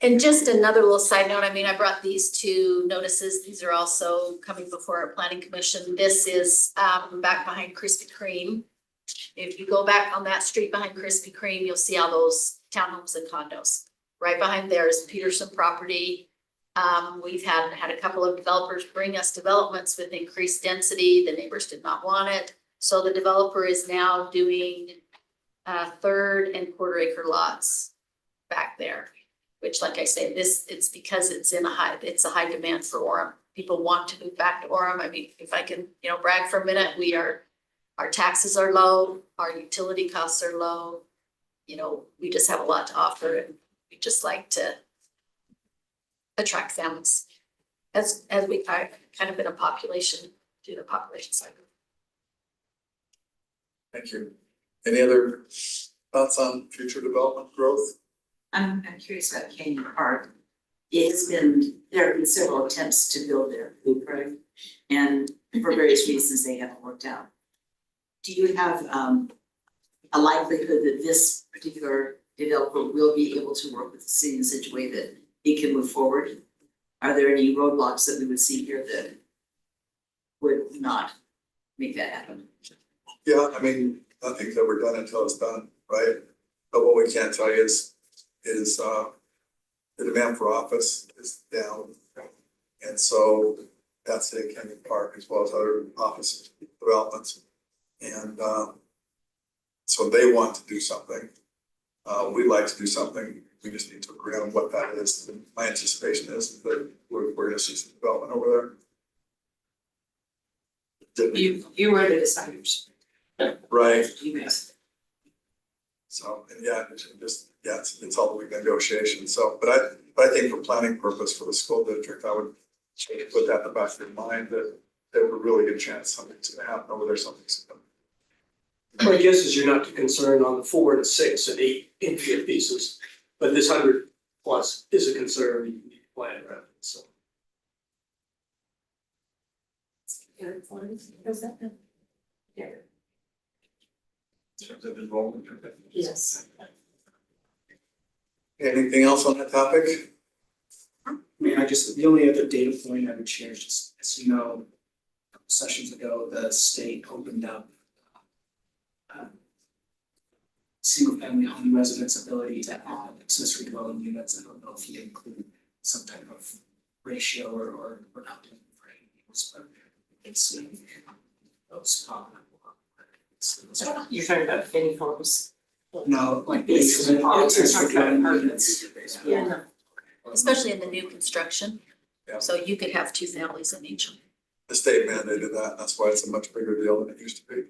And just another little side note, I mean, I brought these two notices, these are also coming before our planning commission. This is back behind Krispy Kreme. If you go back on that street behind Krispy Kreme, you'll see all those townhomes and condos. Right behind there is Peterson property. We've had a couple of developers bring us developments with increased density. The neighbors did not want it. So the developer is now doing third and quarter acre lots back there. Which, like I say, it's because it's a high demand for Orem. People want to move back to Orem. I mean, if I can, brag for a minute, our taxes are low, our utility costs are low. We just have a lot to offer and we just like to attract families. As we kind of been a population, do the population cycle. Thank you. Any other thoughts on future development growth? I'm curious about Canyon Park. There have been several attempts to build their blueprint, and for various reasons, they haven't worked out. Do you have a likelihood that this particular developer will be able to work with the city in such a way that it can move forward? Are there any roadblocks that we would see here that would not make that happen? Yeah, I mean, nothing's ever done until it's done, right? But what we can tell you is the demand for office is down. And so that's in Canyon Park as well as other office developments. And so they want to do something. We'd like to do something. We just need to agree on what that is. And my anticipation is that we're gonna see some development over there. You were the deciders. Right. You guys. So, and yeah, it's all the negotiation. So, but I think for planning purpose for the school district, I would put that in the back of your mind that there's a really good chance something's gonna happen over there, something's gonna. My guess is you're not too concerned on the 4 and 6 and 8 infield pieces, but this 100 plus is a concern, you need to plan around it, so. Yeah. In terms of involvement. Yes. Anything else on that topic? I mean, the only other data point I would share is just, as you know, a couple sessions ago, the state opened up single family home residents' ability to add accessory dwelling units. I don't know if you include some type of ratio or not for any units, but it's those You're talking about mini homes. no, like Basement homes, accessory dwelling apartments. units. Yeah, no. Especially in the new construction. Yeah. So you could have 2 families in each. The state mandated that, and that's why it's a much bigger deal than it used to be.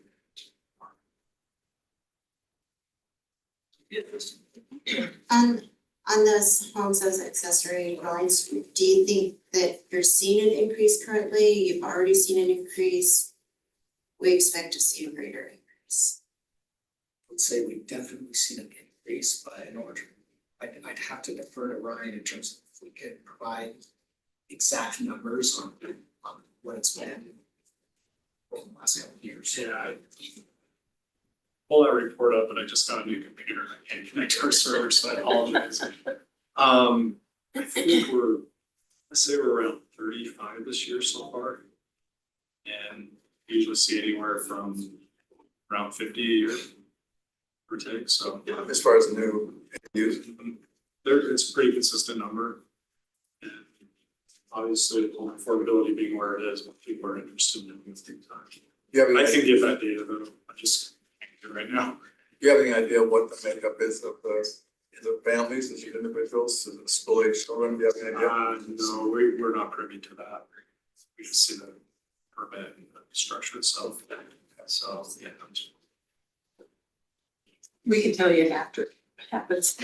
On those homes, those accessory dwellings, do you think that you're seeing an increase currently? You've already seen an increase? We expect to see a greater increase. I would say we've definitely seen an increase, but in order, I'd have to defer to Ryan in terms of if we could provide exact numbers on what it's been over the last couple of years. Yeah, I pull that report up, and I just got a new computer and I can't connect to our server, so I apologize. I think let's say we're around 35 this year so far. And usually see anywhere from around 50 a year per take, so. Yeah, as far as the new use. It's a pretty consistent number. And obviously, affordability being where it is, but people are interested in moving things on. Yeah, I can give that data, but I just can't do it right now. Do you have any idea what the makeup is of the families, is it individuals, is it school age children, do you have any idea? No, we're not privy to that. We just see the permit and the structure itself. So, yeah. We can tell you after it happens.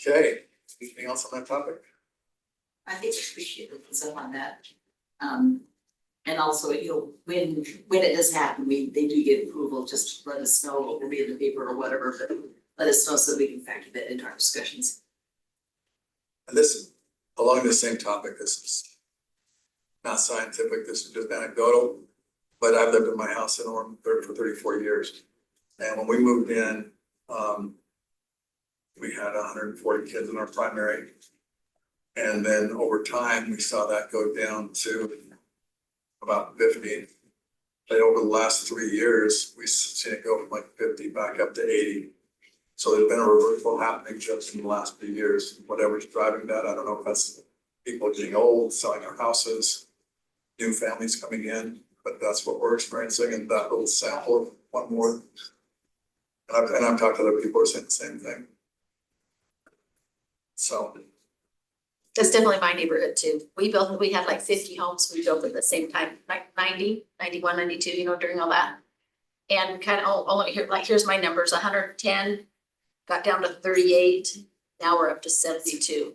Okay, anything else on that topic? I think we appreciate the heads up on that. And also, you know, when it does happen, they do get approval, just let us know, what will be in the paper or whatever, but let us know so we can factor that into our discussions. And this is along the same topic, this is not scientific, this is just anecdotal, but I've lived in my house in Orem for 34 years. And when we moved in, we had 140 kids in our primary. And then over time, we saw that go down to about 50. But over the last 3 years, we've seen it go from like 50 back up to 80. So there's been a reversal happening just in the last few years. Whatever's driving that, I don't know if that's people getting old, selling their houses, new families coming in, but that's what we're experiencing in that little sample of one more. And I've talked to other people who are saying the same thing. So. That's definitely my neighborhood too. We had like 50 homes we built at the same time, like 90, 91, 92, you know, during all that. And kind of, let me hear, like, here's my numbers, 110, got down to 38, now we're up to 72.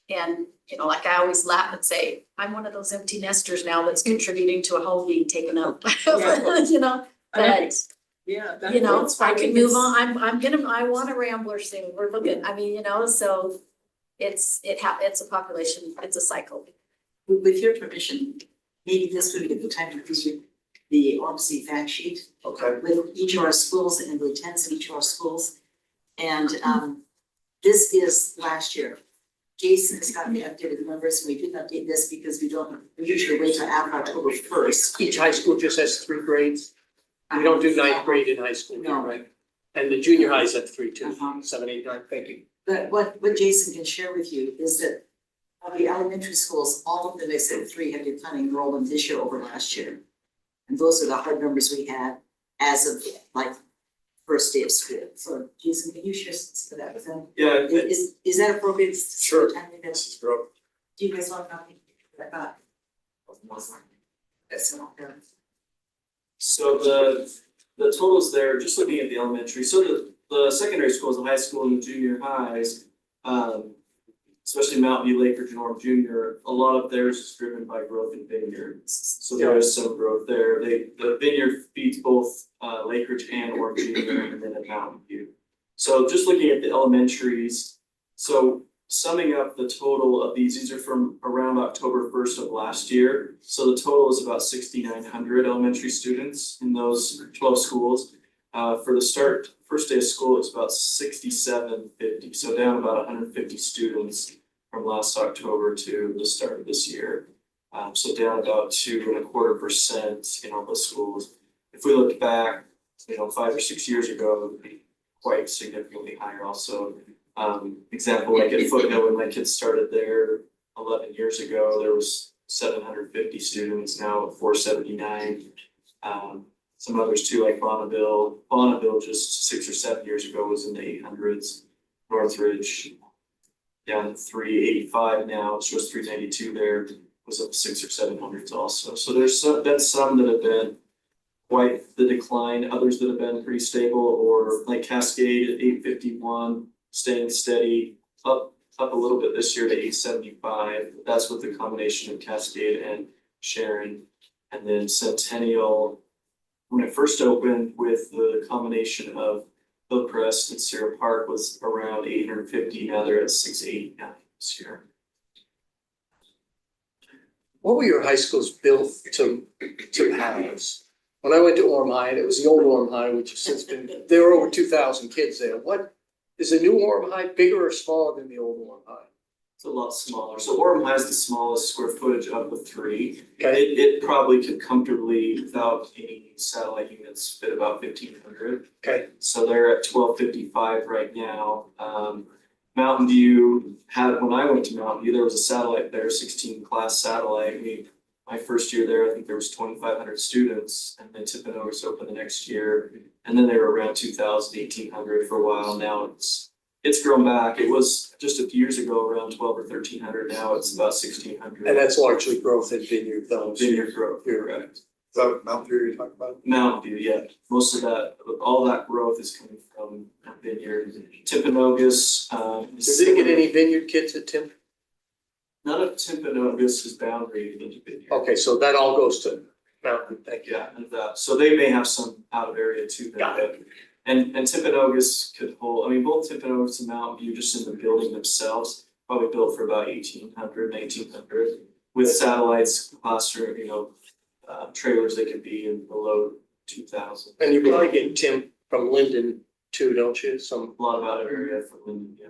And, you know, like I always laugh and say, I'm one of those empty nesters now that's contributing to a home being taken up, you know, but. Yeah. You know, I can move on, I want a Rambler soon, we're looking, I mean, you know, so it's a population, it's a cycle. With your permission, maybe this would be a good time to review the OMC fact sheet. Okay. With each of our schools and the attendance of each of our schools. And this is last year. Jason has got the updated numbers, and we didn't update this because we usually wait till after October 1st. Each high school just has 3 grades. We don't do 9th grade in high school. No. Right? And the junior high's at 3 too, Uh-huh. 7, 8, 9, thank you. But what Jason can share with you is that of the elementary schools, all of them except 3 have declining enrollment this year over last year. And those are the hard numbers we had as of like first day of school. So Jason, can you share some of that with them? Yeah, Is that appropriate? Sure. This is great. Do you guys want to copy? I got. That's all. so the totals there, just looking at the elementary, so the secondary schools, the high school and the junior highs, especially Mountain View, Lakeridge, and Orem Junior, a lot of theirs is driven by growth in Vineyard. So there is some growth there. The Vineyard feeds both Lakeridge and Orem Junior, and then at Mountain View. So just looking at the elementaries, so summing up the total of these are from around October 1st of last year. So the total is about 6,900 elementary students in those 12 schools. For the first day of school, it's about 6,750, so down about 150 students from last October to the start of this year. So down about 2.25% in all the schools. If we look back, 5 or 6 years ago, it would be quite significantly higher also. Example, like at Foothill, when my kids started there 11 years ago, there was 750 students, now 479. Some others too, like Bonneville. Bonneville just 6 or 7 years ago was in the 800s. Northridge down to 385 now, which was 392 there, was up 600s or 700s also. So there's been some that have been quite the decline, others that have been pretty stable, or like Cascade at 851, staying steady, up a little bit this year to 875. That's with the combination of Cascade and Sharon. And then Centennial, when it first opened with the combination of Hillcrest and Sierra Park, was around 850, now they're at 689 this year. What were your high schools built to house? When I went to Orem High, and it was the old Orem High, which has since been, there were over 2,000 kids there. What, is the new Orem High bigger or smaller than the old Orem High? It's a lot smaller. So Orem has the smallest square footage of the 3. Okay. It probably could comfortably, without any satellite units, fit about 1,500. Okay. So they're at 1,255 right now. Mountain View when I went to Mountain View, there was a satellite there, 16 class satellite. We my first year there, I think there was 2,500 students, and then Timpanogos opened the next year. And then they were around 2,000, 1,800 for a while. Now it's grown back. It was just a few years ago around 12 or 1,300. Now it's about 1,600. And that's largely growth in Vineyard though. Vineyard growth, you're correct. Is that Mountain View you're talking about? Mountain View, yeah. Most of that, all that growth is coming from Vineyard. Timpanogos, Did they get any Vineyard kids at Tim? none of Timpanogos is boundary into Vineyard. Okay, so that all goes to Mountain, thank you. Yeah, and so they may have some out of area too. Got it. And Timpanogos could hold, I mean, both Timpanogos and Mountain View, just in the building themselves, probably built for about 1,800, 1,900. With satellites, classroom, trailers, they could be in below 2,000. And you probably get Tim from Linden too, don't you? A lot of out of area for Linden, yeah.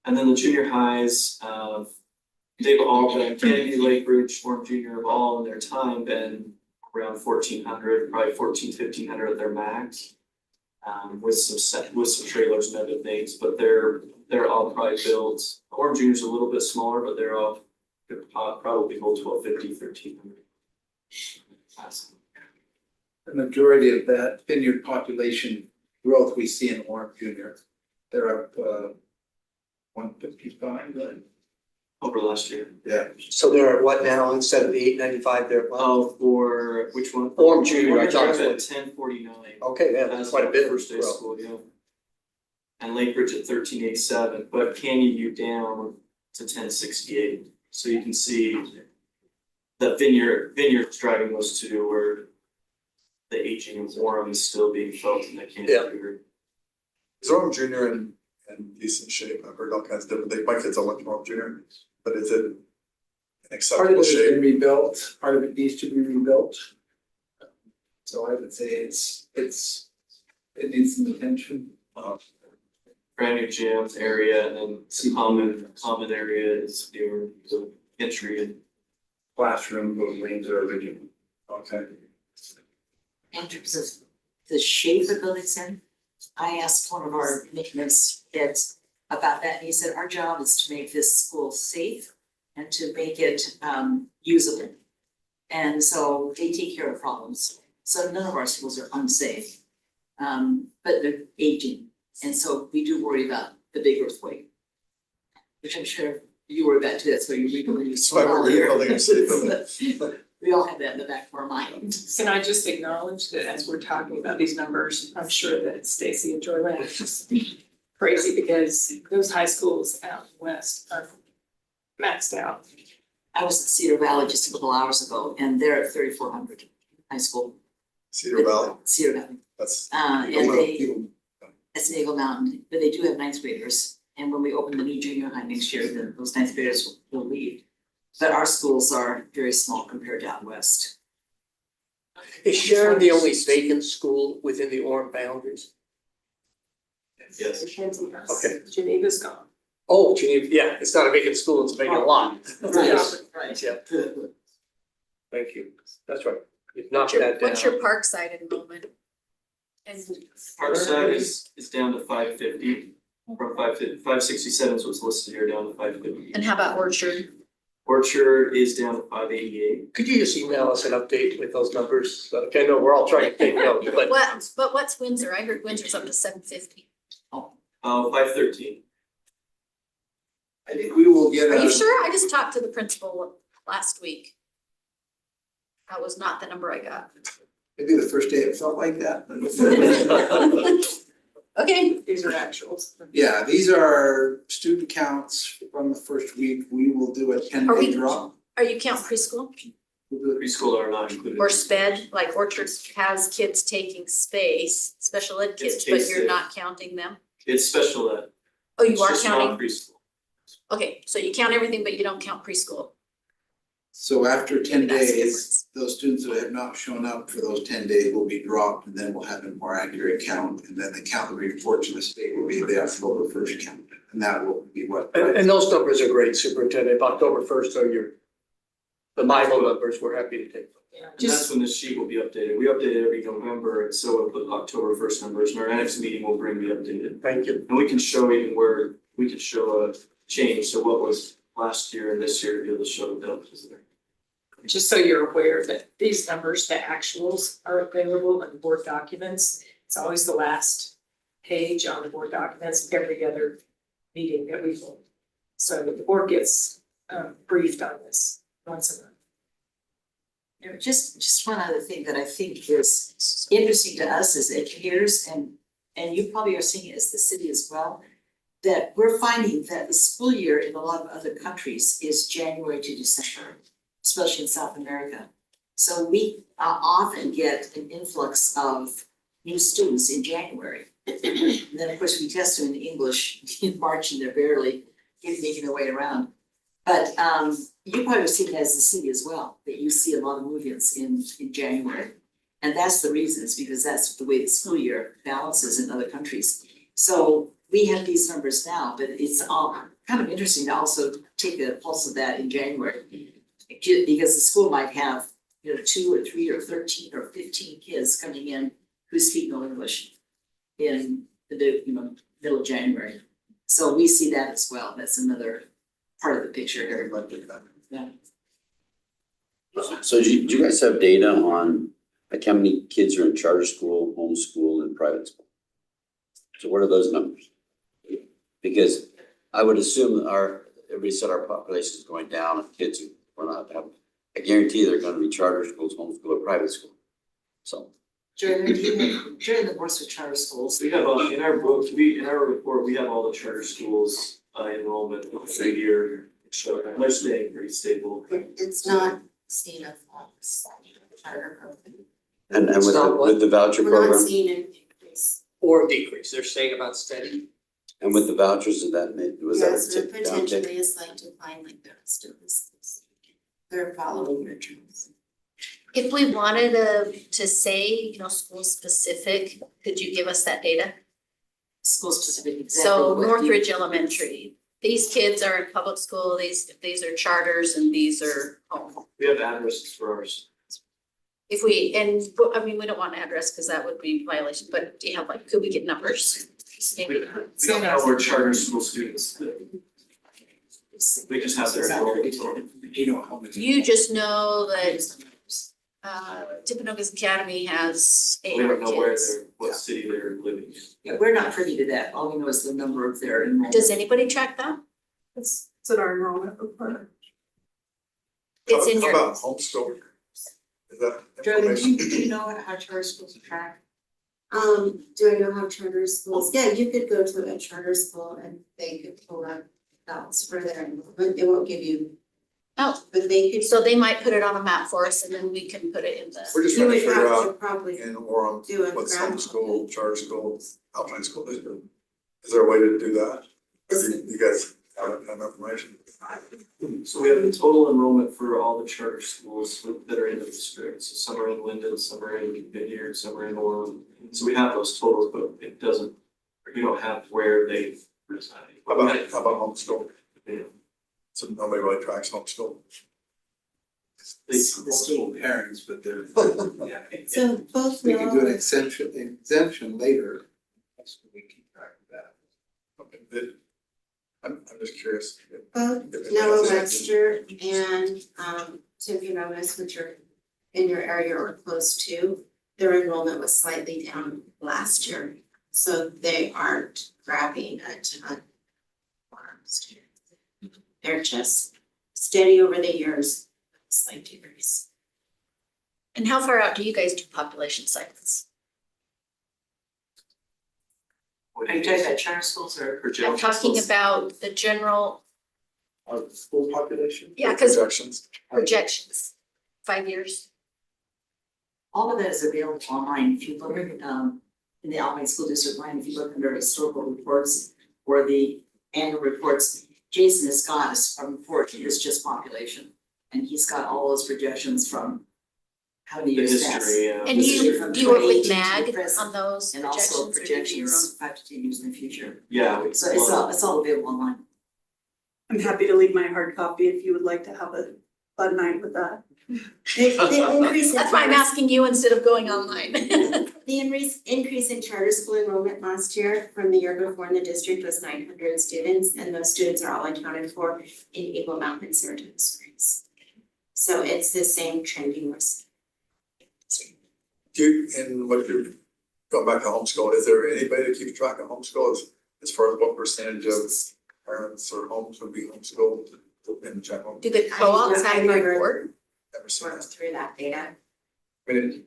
And then the junior highs, they've all been, Kennedy, Lake Ridge, Orem Junior have all in their time been around 1,400, probably 1,400, 1,500 at their max. With some trailers and other things, but they're all probably built. Orem Junior's a little bit smaller, but they're all could probably hold 1,250, 1,300. The majority of that Vineyard population growth we see in Orem Junior, they're up 155, right? Over last year. Yeah. So they're at what now instead of the 895 there? Oh, for which one? Orem Junior, I thought They're it at 1049. Okay, yeah, that's quite a bit of First day of growth. school, yeah. And Lake Ridge at 1387, but Canyon View down to 1068. So you can see that Vineyard's driving those two, where the aging of Orem is still being felt in that Canyon View. Is Orem Junior in decent shape? I've heard all kinds of different things. My kids all went to Orem Junior, but is it in Part of acceptable it has shape? been rebuilt, part of it needs to be rebuilt. So I would say it needs some attention. Brand new gyms area, and then some common area is newer, so entry and. Classroom, those lanes are original. Okay. In terms of the shape of buildings in, I asked one of our maintenance heads about that, and he said, our job is to make this school safe and to make it usable. And so they take care of problems. So none of our schools are unsafe, but they're aging. And so we do worry about the big earthquake, which I'm sure you worry about too. That's why you regularly. That's why we're rebuilding a safe building. We all have that in the back of our mind. Can I just acknowledge that as we're talking about these numbers, I'm sure that Stacy and Joyland are just crazy because those high schools out west are maxed out. I was in Cedar Valley just a couple hours ago, and they're at 3,400 high school. Cedar Valley, Cedar Valley. that's. And it's an Eagle Mountain, but they do have ninth graders. And when we open the new junior high next year, then those ninth graders will leave. But our schools are very small compared to out west. Is Sharon the only vacant school within the Orem boundaries? Yes. Okay. Geneva's gone. Oh, Geneva, yeah, it's not a vacant school, it's a vacant lot. Right. Yeah. Thank you, that's right. You've knocked What's your, that down. what's your Parkside enrollment? And Parkside is down to 550, from 567 is what's listed here, down to 550. how about Orchard? Orchard is down to 588. Could you just email us an update with those numbers? Okay, I know we're all trying to take notes, but. What's Windsor? I heard Windsor's up to 750. 513. I think we will get Are you sure? I just talked to the principal last week. That was not the number I got. Maybe the first day it felt like that. Okay. These are actuals. Yeah, these are student counts from the first week. We will do a 10-day drop. Are you counting preschool Preschool are not included. or sped? Like Orchard has kids taking space, special ed kids, It's but K-6. you're not counting them? It's special ed. Oh, you It's are just counting? not preschool. Okay, so you count everything, but you don't count preschool. So after 10 Maybe that's the days, those students that have not shown up for those 10 days will be dropped, and then we'll have a more accurate count. And then the count that we report to the state will be the October 1st count, and that will be what. And those numbers are great, Superintendent. If October 1st are the Bible numbers, we're happy to take them. And that's when this sheet will be updated. We update it every November, and so we'll put October 1st numbers, and our next meeting will bring the updated. Thank you. And we can show even where, we can show a change, so what was last year and this year to be able to show the deltas there. Just so you're aware that these numbers, the actuals are available in board documents. It's always the last page on the board documents, every other meeting that we hold. So the board gets briefed on this once a month. You know, just one other thing that I think is interesting to us as educators, and you probably are seeing it as the city as well, that we're finding that the school year in a lot of other countries is January to December, especially in South America. So we often get an influx of new students in January. And then, of course, we test them in English in March and they're barely making their way around. But you probably have seen it as the city as well, that you see a lot of movements in January. And that's the reason, is because that's the way the school year balances in other countries. So we have these numbers now, but it's all kind of interesting to also take a pulse of that in January. Because the school might have, 2 or 3 or 13 or 15 kids coming in who speak no English in the middle of January. So we see that as well. That's another part of the picture here. Yeah. So do you guys have data on like how many kids are in charter school, homeschool, and private school? So what are those numbers? Because I would assume everybody said our population is going down and kids are not having, I guarantee they're gonna be charter schools, homeschool, or private school. So. During the course of charter schools. We have, in our book, in our report, we have all the charter schools enrollment for the year. So they're staying pretty stable. It's not seen a false charter program. And with the voucher We're program, not seeing an increase. Or decrease, they're staying about steady. and with the vouchers, was that Yes, a but tick down tick? potentially a slight decline like the rest of the schools. They're following your trends. If we wanted to say, school specific, could you give us that data? School specific example. So Northridge Elementary, these kids are in public school, these are charters and these are home. We have addresses for ours. If we, we don't want an address because that would be violation, but do you have could we get numbers? We don't know where charter school students live. We just have their enrollment. You just know that Timpanogos Academy has We don't 800 know where kids. what city they're living in. Yeah, we're not privy to that. All we know is the number of their enrollment. Does anybody track that? It's in our enrollment report. It's in your. How about homeschool? Is that Jordan, do information? you know how charter schools are tracked? Do I know how charter schools, yeah, you could go to a charter school and they could pull up ballots for their enrollment, they won't give you. Oh. But they could. So they might put it on a map for us and then we can put it in the. We're just You trying to would figure have to out probably in Orem, do a what's graph. homeschool, charter school, alpine school district. Is there a way to do that? Or do you guys have that kind of information? So we have the total enrollment for all the charter schools that are in the district. So some are in Linden, some are in Vineyard, some are in Orem. So we have those totals, but it doesn't, we don't have where they reside. How about homeschool? Yeah. So nobody really tracks homeschool. Multiple parents, but they're, yeah. So both We can do an know, exemption later. We keep track of that. Okay, I'm just curious. both Noah Webster and Timpanogos, which are in your area or close to, their enrollment was slightly down last year. So they aren't grabbing a ton of students. They're just steady over the years, slight decrease. And how far out do you guys do population cycles? Are you talking about charter schools or? I'm talking about the general, Our school population? Yeah, 'cause- Projections. projections, 5 years. All of that is available online. If you look in the Alpine School District line, if you look under historical reports or the annual reports, Jason has got a report, it's just population. And he's got all those projections from how many The years past. history, And do History you, from do you work with 2018 to MAG present, on those And also projections or do you do your own? projections 5 to 10 years in the future. Yeah. So it's all available online. I'm happy to leave my hard copy if you would like to have a fun night with that. The increase in That's why I'm asking you instead of going online. The increase in charter school enrollment last year from the year before in the district was 900 students, and those students are all accounted for in Eagle Mountain and Saratoga Springs. So it's the same trending we're seeing. Do you, and what you're going back to homeschool, is there anybody that keeps track of homeschool as far as what percentage of parents or homes would be homeschooled in general? Do the co-ops have a report? Never seen Worked that. through that data. I mean,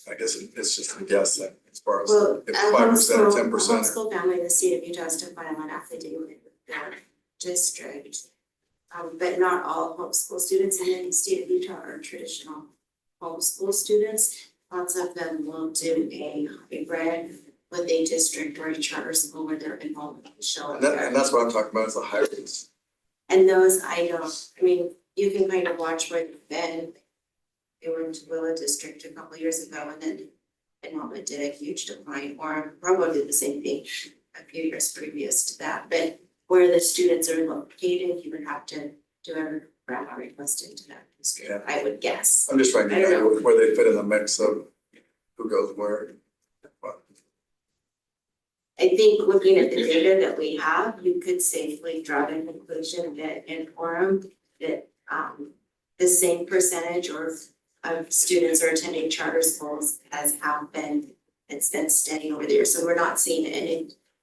I guess it's just a guess then, as far as Well, if a 5% or homeschool, 10%. a homeschool family in the state of Utah has to file an affidavit with their district. But not all homeschool students in the state of Utah are traditional homeschool students. Lots of them will do a hybrid with a district or a charter school where their enrollment is shown. And that's what I'm talking about, is the hybrids. And those I mean, you can kind of watch where they've been. They were into Willow District a couple years ago and then enrollment did a huge decline, or Provo did the same thing a few years previous to that. But where the students are located, you would have to do a grandma request into that district, Yeah. I would guess. I'm just trying to I don't know know. where they fit in the mix of who goes where. But I think looking at the data that we have, you could safely draw the conclusion that in Orem, that the same percentage or of students are attending charter schools as have been, it's been steady over the years. So we're not seeing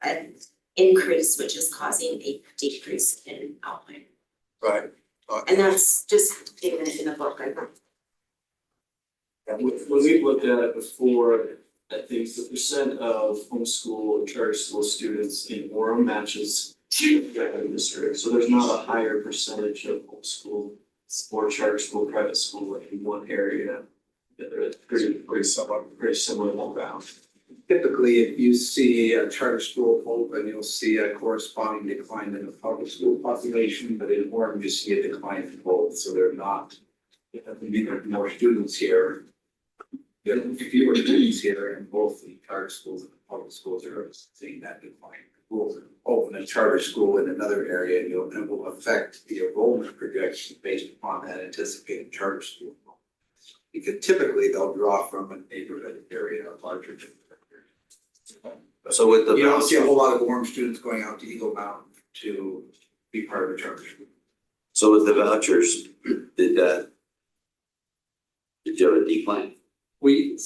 an increase, which is causing a decrease in output. right. And that's just given it in the book, I think. When we've looked at it before, I think the percent of homeschool and charter school students in Orem matches the district. So there's not a higher percentage of homeschool or charter school, private school in one area. Yeah, they're pretty similar all around. Typically, if you see a charter school open, you'll see a corresponding decline in the public school population, but in Orem, you see a decline in both, so they're not. There are more students here. There are fewer students here, and both the charter schools and the public schools are seeing that decline. We'll open a charter school in another area, and it will affect the enrollment projections based upon that anticipated charter school. Because typically, they'll draw from a neighborhood area, a larger neighborhood. So with the. You don't see a whole lot of Orem students going out to Eagle Mountain to be part of the charter school. So with the vouchers, did you have a decline? We've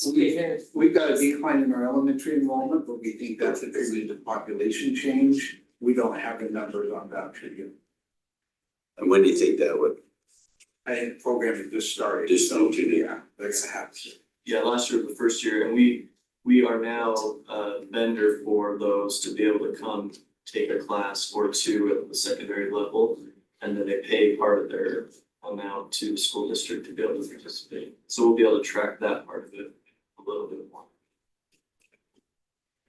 got a decline in our elementary enrollment, but we think that's attributed to population change. We don't have the numbers on voucher yet. And when do you think that would? I think the program had just started. Just started, Yeah, that's happening. Yeah, last year was the first year, and we are now a vendor for those to be able to come take a class or two at the secondary level. And then they pay part of their amount to the school district to be able to participate. So we'll be able to track that part of it a little bit more.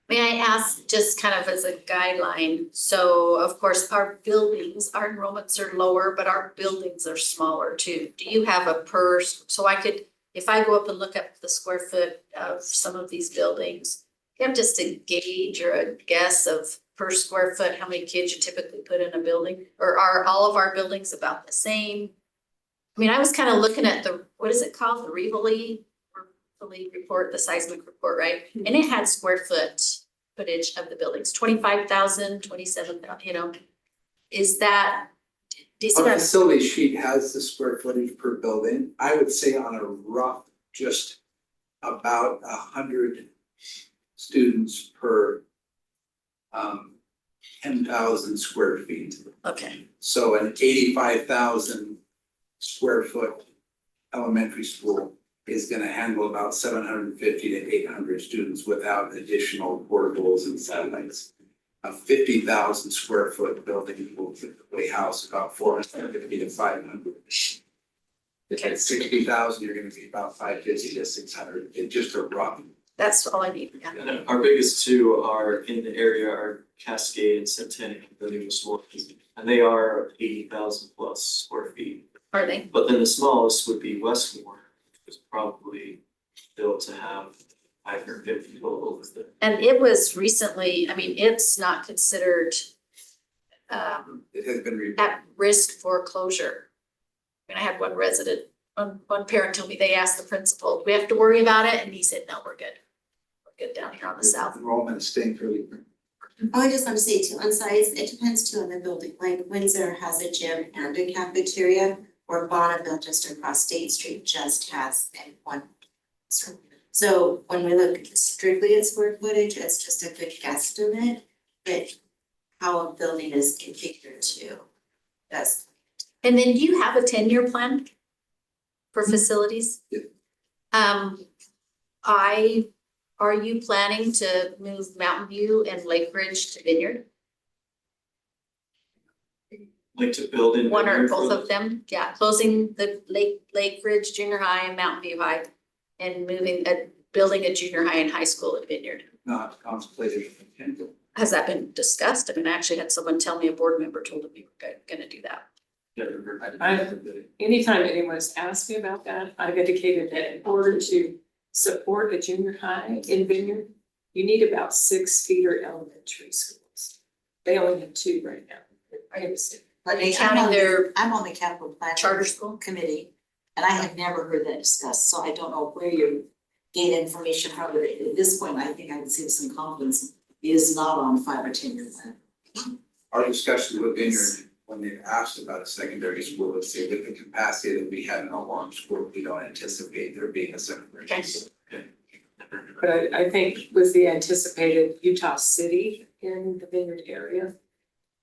May I ask, just kind of as a guideline, so of course, our buildings, our enrollments are lower, but our buildings are smaller too. Do you have a so I could, if I go up and look up the square foot of some of these buildings, you have just a gauge or a guess of per square foot, how many kids you typically put in a building? Or are all of our buildings about the same? I mean, I was kind of looking at what is it called, the Rivoli report, the seismic report, right? And it had square footage of the buildings, 25,000, 27,000, is that? Do you see Our what facility sheet has the square footage per building. I would say on a rough, just about 100 students per 10,000 square feet. Okay. So an 85,000 square foot elementary school is gonna handle about 750 to 800 students without additional portables and satellites. A 50,000 square foot building will typically house about 450 to 500. At 60,000, you're gonna be about 550 to 600, it's just a rough. That's all I need, yeah. And our biggest two are in the area are Cascade and Centennial, the newest ones, and they are 80,000 plus square feet. Are they? But then the smallest would be Westmore, which was probably built to have 550 total with it. And it was recently, I mean, it's not considered It has been at risk for closure. And I had one resident, one parent tell me, they asked the principal, do we have to worry about it? And he said, no, we're good. good down here on the south. Enrollment is staying fairly. Oh, I just want to say too, on size, it depends too on the building, like Windsor has a gym and a cafeteria, or Bonneville just across State Street just has one. So when we look strictly at square footage, it's just a good guesstimate, but how a building is configured too. That's. And then do you have a 10-year plan for facilities? Yeah. Are you planning to move Mountain View and Lake Ridge to Vineyard? Like to build in. One or Vineyard for both the- of them? Yeah, closing the Lake Ridge Junior High and Mountain View High and building a junior high and high school at Vineyard. Not contemplated. Has that been discussed? I mean, I actually had someone tell me, a board member told them we were gonna do that. Anytime anyone's asked me about that, I've indicated that in order to support a junior high in Vineyard, you need about 6 feeder elementary schools. They only have 2 right now. I understand. But I'm on the capital planning charter school committee, and I have never heard that discussed, so I don't know where you gain information from. But at this point, I think I would say with some confidence, it is not on 5 or 10-year plan. Our discussion with Vineyard, when they asked about a secondary school, would say with the capacity that we have in our Orem school, we don't anticipate there being a secondary school. But I think with the anticipated Utah City in the Vineyard area,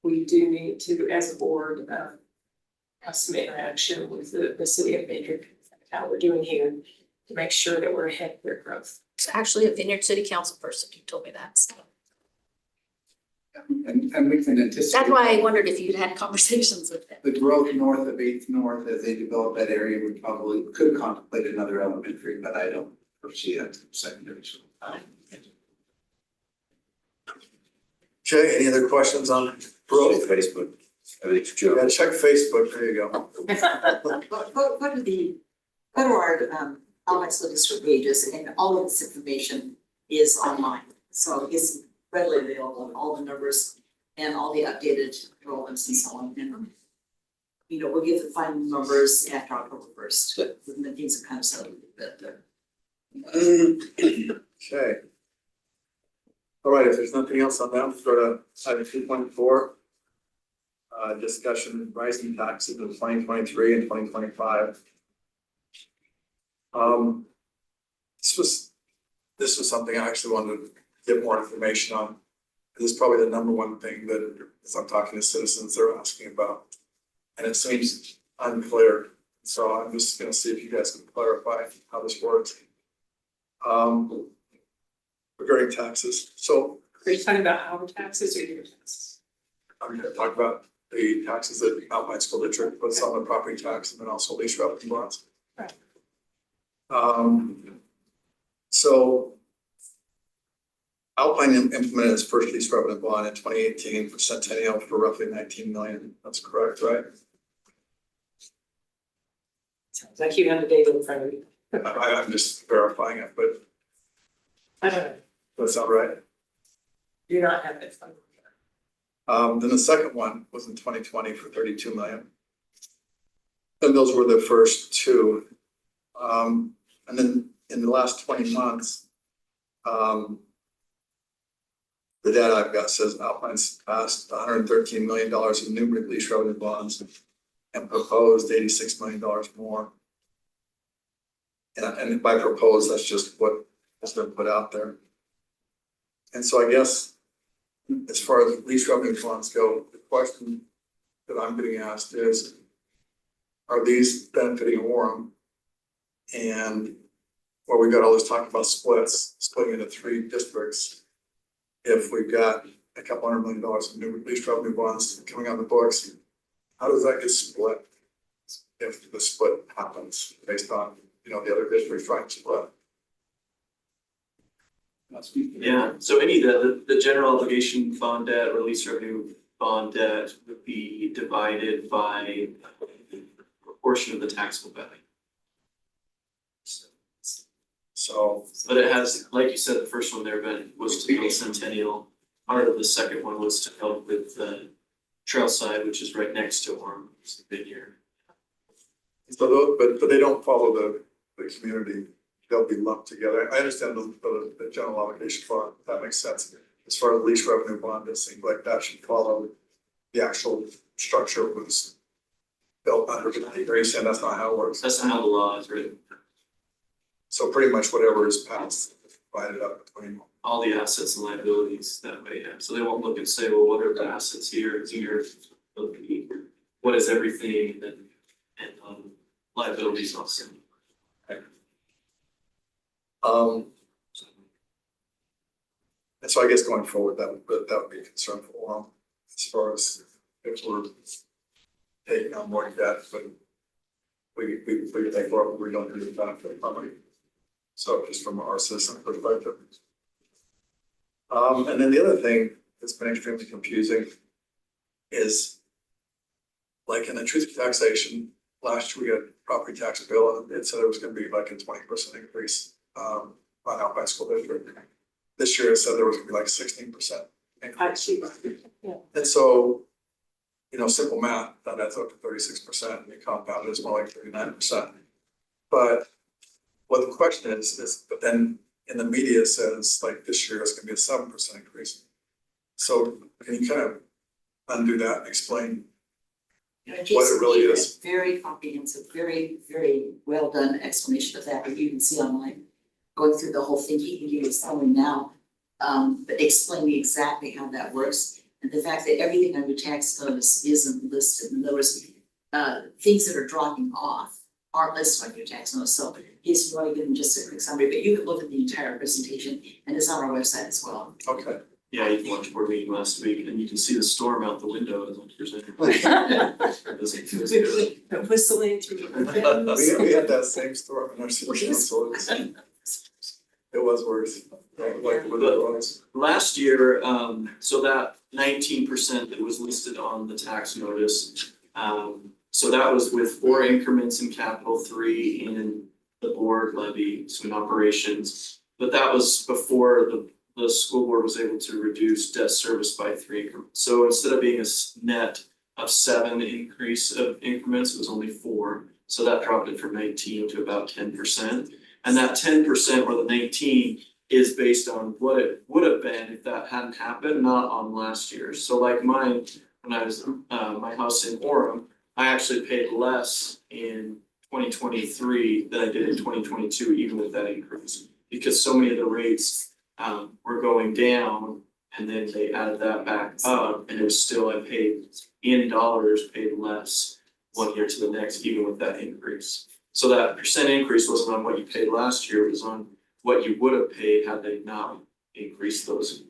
we do need to, as a board, have some interaction with the city of Vineyard, how we're doing here, to make sure that we're ahead of their growth. It's actually a Vineyard City Council person who told me that, so. And we can anticipate. That's why I wondered if you'd had conversations with them. The growth north of 8th North, as they develop that area, we probably could contemplate another elementary, but I don't foresee that secondary school. Jay, any other questions on growth? Facebook, everything's You joke. gotta check Facebook, there you go. Go to our Allied School District pages, and all of this information is online. So it's readily available, all the numbers and all the updated enrollments and so on. And we'll give the final numbers after October 1st, when the things are kind of settled a bit there. Okay. All right, if there's nothing else on that, let's go to item 2.4. Discussion rising taxes in 2023 and 2025. This was something I actually wanted to get more information on. This is probably the number one thing that, as I'm talking to citizens, they're asking about. And it seems unclear. So I'm just gonna see if you guys can clarify how this works. Regarding taxes, so Are you talking about our taxes or your taxes? I'm gonna talk about the taxes that Alpine School District puts on the property tax and then also lease revenue bonds. Right. So Alpine implemented its first lease revenue bond in 2018 for Centennial for roughly 19 million. That's correct, right? Sounds like you have the data in front of you. I'm just verifying it, but I don't know, that's not right. do not have it in front of you. Then the second one was in 2020 for 32 million. And those were the first two. And then in the last 20 months, the data I've got says Alpine's passed $113 million in new lease revenue bonds and proposed $86 million more. And by proposed, that's just what has been put out there. And so I guess as far as lease revenue bonds go, the question that I'm getting asked is, are these benefiting Orem? And well, we've got all this talk about splitting into 3 districts. If we've got a couple $100 million in new lease revenue bonds coming on the books, how does that get split? If the split happens based on, the other districts trying to split. Yeah, so any the general obligation bond debt or lease revenue bond debt would be divided by a proportion of the taxable value. So, but it has, like you said, the first one there, but was to build Centennial. Part of the second one was to help with the trail side, which is right next to Orem, it's the Vineyard. So those, but they don't follow the community they'll be lumped together. I understand the general obligation bond, that makes sense. As far as the lease revenue bond, it seems like that should follow the actual structure was built under, are you saying that's not how it works? That's not how the law is written. So pretty much whatever is passed, divided up between. All the assets and liabilities that way, yeah. So they won't look and say, well, what are the assets here, what is everything, and liabilities also. And so I guess going forward, that would be a concern for a while, as far as if we're taking on more debt, but we take more, we don't really benefit from it. So just from our citizen perspective. And then the other thing that's been extremely confusing is like in the truth of taxation, last year we got a property tax bill and it said it was gonna be like a 20% increase on Alpine School District. This year it said there was gonna be like 16% increase. Yeah. And so, you know, simple math, that adds up to 36% and you compound it, it's more like 39%. But what the question is, but then in the media says like this year it's gonna be a 7% increase. So can you kind of undo that and explain what it really is? Very comprehensive, very, very well done explanation of that, you can see online. Going through the whole thing, he can give you something now, but explaining exactly how that works. And the fact that everything on your tax notice isn't listed, in other words, things that are dropping off aren't listed on your tax notice. So he's going to give them just a quick summary, but you can look at the entire presentation and it's on our website as well. Okay. Yeah, you can watch board meeting last week and you can see the storm out the window as I'm presenting. Whistling through the We had that same storm in our city council. It was worse. Like what it was. Last year, so that 19% that was listed on the tax notice, so that was with 4 increments in capital, 3 in the board levy, so in operations. But that was before the school board was able to reduce debt service by 3 increments. So instead of being a net of 7 increase of increments, it was only 4. So that dropped it from 19 to about 10%. And that 10% or the 19 is based on what it would have been if that hadn't happened, not on last year. So like mine, when I was my house in Orem, I actually paid less in 2023 than I did in 2022, even with that increase, because so many of the rates were going down, and then they added that back up, and it was still, I paid in dollars, paid less one year to the next, even with that increase. So that percent increase wasn't on what you paid last year, it was on what you would have paid had they not increased those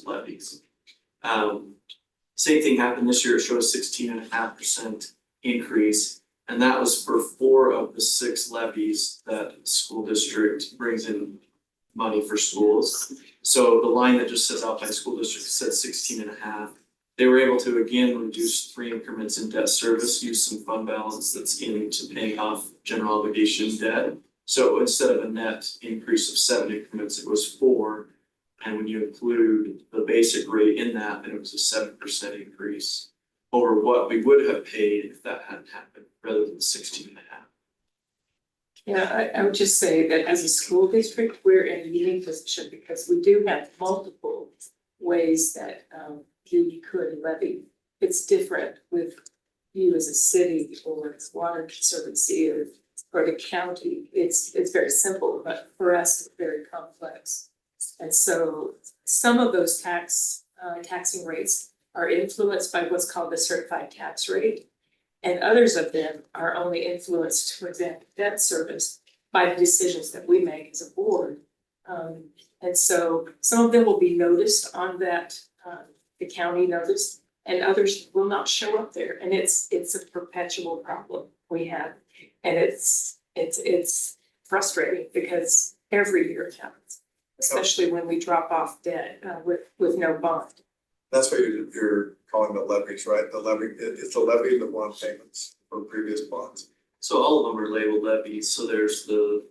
levies. Same thing happened this year, it showed a 16.5% increase, and that was for 4 of the 6 levies that the school district brings in money for schools. So the line that just says Alpine School District said 16.5. They were able to again reduce 3 increments in debt service, use some fund balance that's into paying off general obligation debt. So instead of a net increase of 7 increments, it was 4. And when you include the basic rate in that, then it was a 7% increase over what we would have paid if that hadn't happened, rather than 16.5. Yeah, I would just say that as a school district, we're in a unique position because we do have multiple ways that you could levy. It's different with you as a city or as Water Conservancy or the county. It's very simple, but for us, it's very complex. And so some of those taxing rates are influenced by what's called the certified tax rate. And others of them are only influenced, for example, debt service, by the decisions that we make as a board. And so some of them will be noticed on that, the county notice, and others will not show up there. And it's a perpetual problem we have. And it's frustrating because every year it happens, especially when we drop off debt with no bond. That's what you're calling the levies, right? The levy, it's the levy and the bond payments for previous bonds. So all of them are labeled levies, so there's the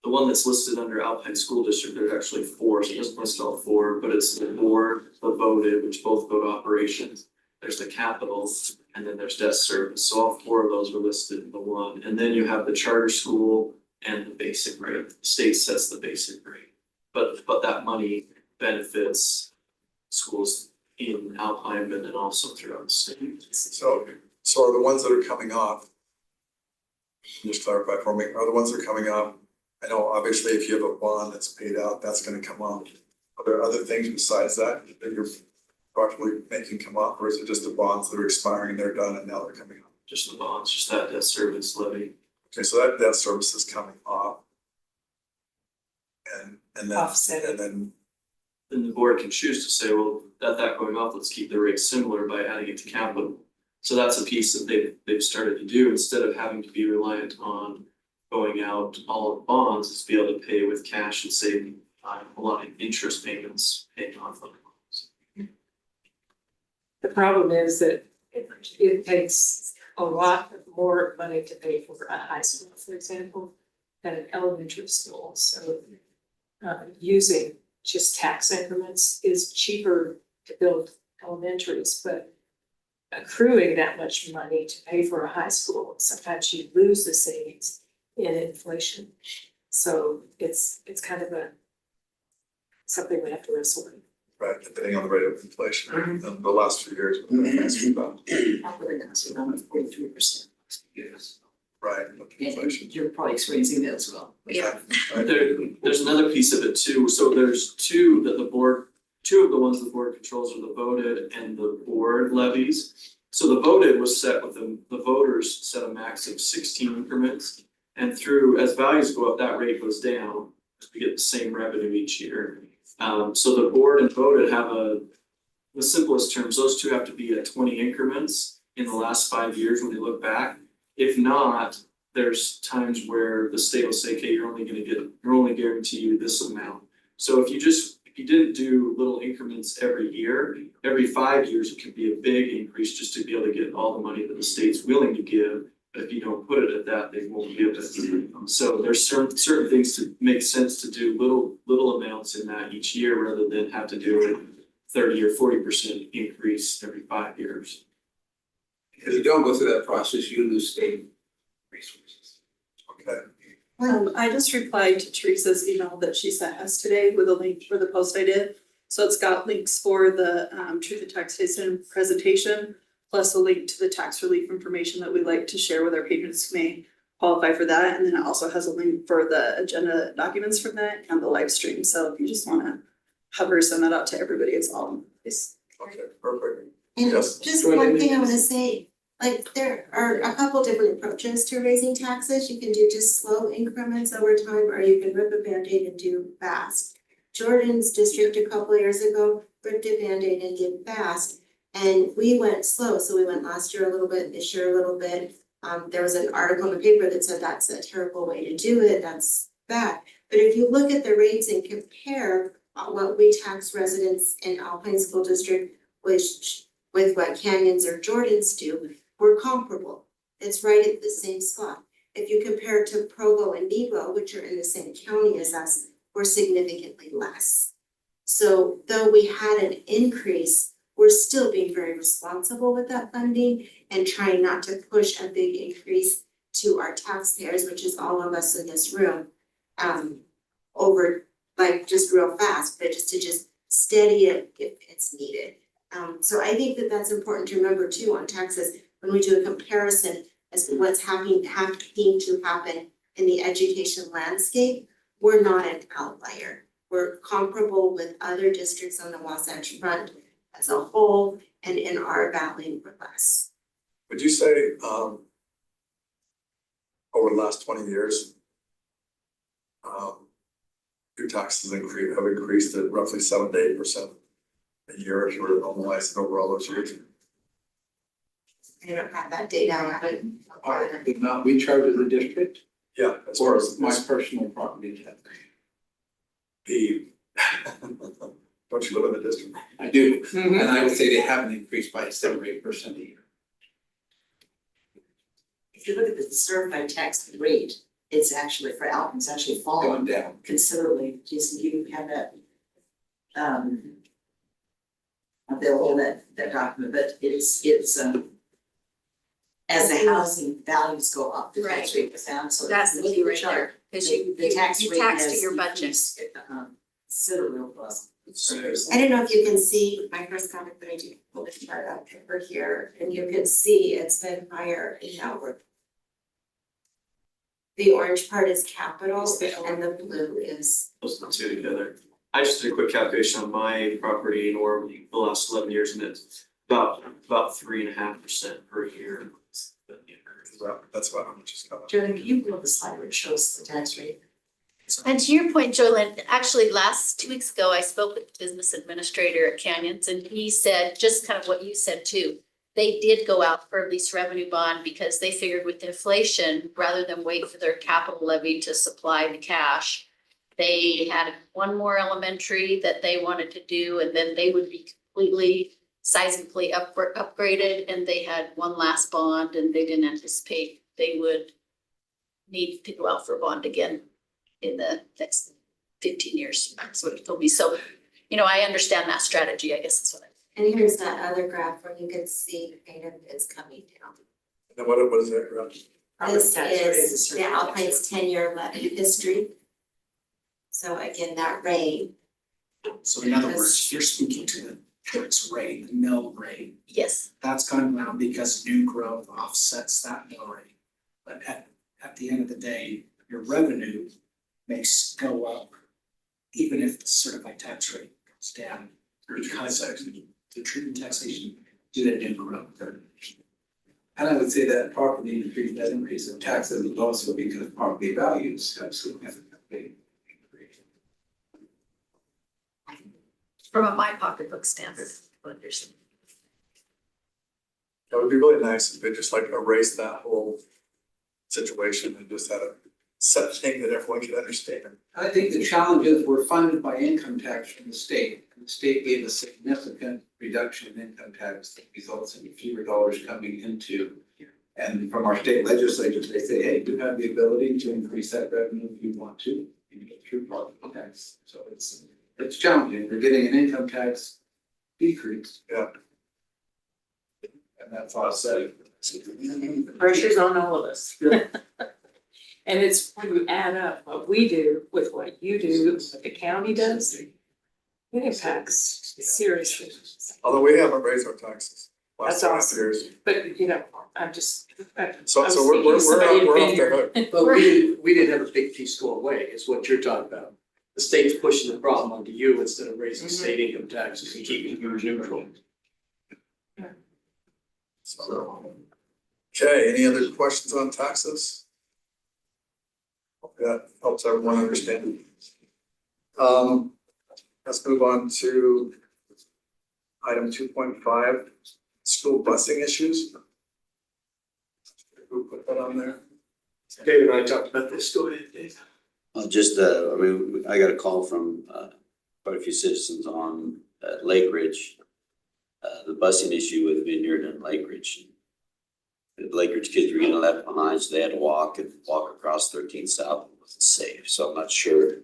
one that's listed under Alpine School District, there's actually 4, so it doesn't list all 4, but it's the board, the voted, which both go to operations. There's the capital, and then there's debt service, so all 4 of those are listed in the one. And then you have the charter school, and the basic rate. The state sets the basic rate. But that money benefits schools in Alpine and then also throughout the state. So are the ones that are coming off, just clarify for me, are the ones that are coming off, I know obviously if you have a bond that's paid out, that's gonna come off. Are there other things besides that you're approximately making come off, or is it just the bonds that are expiring and they're done and now they're coming off? Just the bonds, just that debt service levy. Okay, so that debt service is coming off. And then, Offset. and then, Then the board can choose to say, well, that going off, let's keep the rate similar by adding it to capital. So that's a piece that they've started to do instead of having to be reliant on going out all of bonds, is be able to pay with cash and save a lot of interest payments paying off on bonds. The problem is that it takes a lot more money to pay for a high school, for example, than an elementary school, so using just tax increments is cheaper to build elementaries, but accruing that much money to pay for a high school, sometimes you lose the savings in inflation. So it's kind of something we have to wrestle with. right, depending on the rate of inflation, in the last few years, about, Probably that's around 43% last few years. right, inflation. And you're probably experiencing that as well. Yeah. There's another piece of it too, so there's two of the ones the board controls are the voted and the board levies. So the voted was set with the voters set a max of 16 increments. And as values go up, that rate goes down, because we get the same revenue each year. So the board and voted have the simplest terms, those two have to be at 20 increments in the last 5 years when they look back. If not, there's times where the state will say, okay, you're only guarantee you this amount. So if you didn't do little increments every year, every 5 years, it could be a big increase just to be able to get all the money that the state's willing to give. But if you don't put it at that, they won't give it. So there's certain things to make sense to do little amounts in that each year rather than have to do a 30 or 40% increase every 5 years. If you don't go through that process, you lose state resources. Okay. I just replied to Teresa's email that she sent us today with a link for the post I did. So it's got links for the truth in taxation presentation, plus a link to the tax relief information that we like to share with our patrons who may qualify for that. And then it also has a link for the agenda documents from that and the live stream. So if you just wanna send that out to everybody, it's all in place. Okay, perfect. And Yes. just one thing I wanna say, like, there are a couple different approaches to raising taxes. You can do just slow increments over time, or you can rip a Band-Aid and do fast. Jordan's district a couple years ago ripped a Band-Aid and did fast. And we went slow, so we went last year a little bit, this year a little bit. There was an article in the paper that said that's a terrible way to do it, that's bad. But if you look at the rates and compare what we tax residents in Alpine School District with what Canyons or Jordans do, we're comparable. It's right at the same spot. If you compare it to Provo and Nebo, which are in the same county as us, we're significantly less. So though we had an increase, we're still being very responsible with that funding and trying not to push a big increase to our taxpayers, which is all of us in this room, over like just real fast, but just to steady it if it's needed. So I think that that's important to remember too on taxes when we do a comparison as to what's having to happen in the education landscape. We're not an outlier. We're comparable with other districts on the Wasatch Front as a whole, and in our valley we're less. Would you say, over the last 20 years, your taxes have increased at roughly 7 to 8% a year if you were to normalize it over all those years? I don't have that data, but If not, we charge as a district, Yeah, as or far as my personal property tax. Don't you live in the district? I do, and I would say they haven't increased by 7 or 8% a year. If you look at the certified tax rate, it's actually for Alton, it's actually fallen Going down. considerably. Jason, you have that available, that document, but it's as the housing values go up, the tax rate goes down, so That's the it's key the right chart. Cause you The tax you rate tax to has your budget. increased, considerably. I don't know if you can see my first comment, but I do pull this chart up over here, and you can see it's been higher in outward. The orange part is capital and the blue is. Those are the two together. I just did a quick calculation on my property in Orem the last 11 years, and it's about 3.5% per year. That's about how much it's got. Jordan, can you pull up the slide where it shows the tax rate? And to your point, Joylyn, actually 2 weeks ago, I spoke with the business administrator at Canyons and he said just kind of what you said too. They did go out for a lease revenue bond because they figured with inflation, rather than wait for their capital levy to supply the cash, they had one more elementary that they wanted to do and then they would be completely seismically upgraded, and they had one last bond and they didn't anticipate they would need to go out for a bond again in the next 15 years. That's what he told me. So, I understand that strategy, I guess that's what And here's that other graph where you can see kind of it's coming down. And what is that graph? This is the Alpine's 10-year levy history. So again, that rate. So in other words, you're speaking to the tax rate, the mill rate. Yes. That's going down because new growth offsets that mill rate. But at the end of the day, your revenue may go up even if the certified tax rate goes down. Because the treatment taxation due to new growth. And I would say that property increase, that increase in taxes is also because property values have significantly increased. From a my pocketbook standard, understand. That would be really nice if they just like erased that whole situation and just had a set thing that everyone could understand. I think the challenges were funded by income tax from the state. And the state gave a significant reduction in income tax that results in fewer dollars coming into. And from our state legislatures, they say, hey, you have the ability to increase that revenue if you want to, through property tax. So it's challenging. We're getting an income tax decrease. Yeah. And that's offsetting. The pressure's on all of us. And it's when you add up what we do with what you do, what the county does, it impacts seriously. Although we haven't raised our taxes last That's 5 awesome. years. But I'm just. So we're off the hook. But we didn't have a big piece go away, is what you're talking about. The state's pushing the problem onto you instead of raising state income taxes and keeping you neutral. So, okay, any other questions on taxes? Hope that helps everyone understand. Let's move on to item 2.5, school busing issues. Who put that on there? David and I talked about this. Go ahead, Dave. I got a call from quite a few citizens on Lake Ridge. The busing issue with Vineyard and Lake Ridge. The Lake Ridge kids were getting left behind, so they had to walk across 13 South. It wasn't safe, so I'm not sure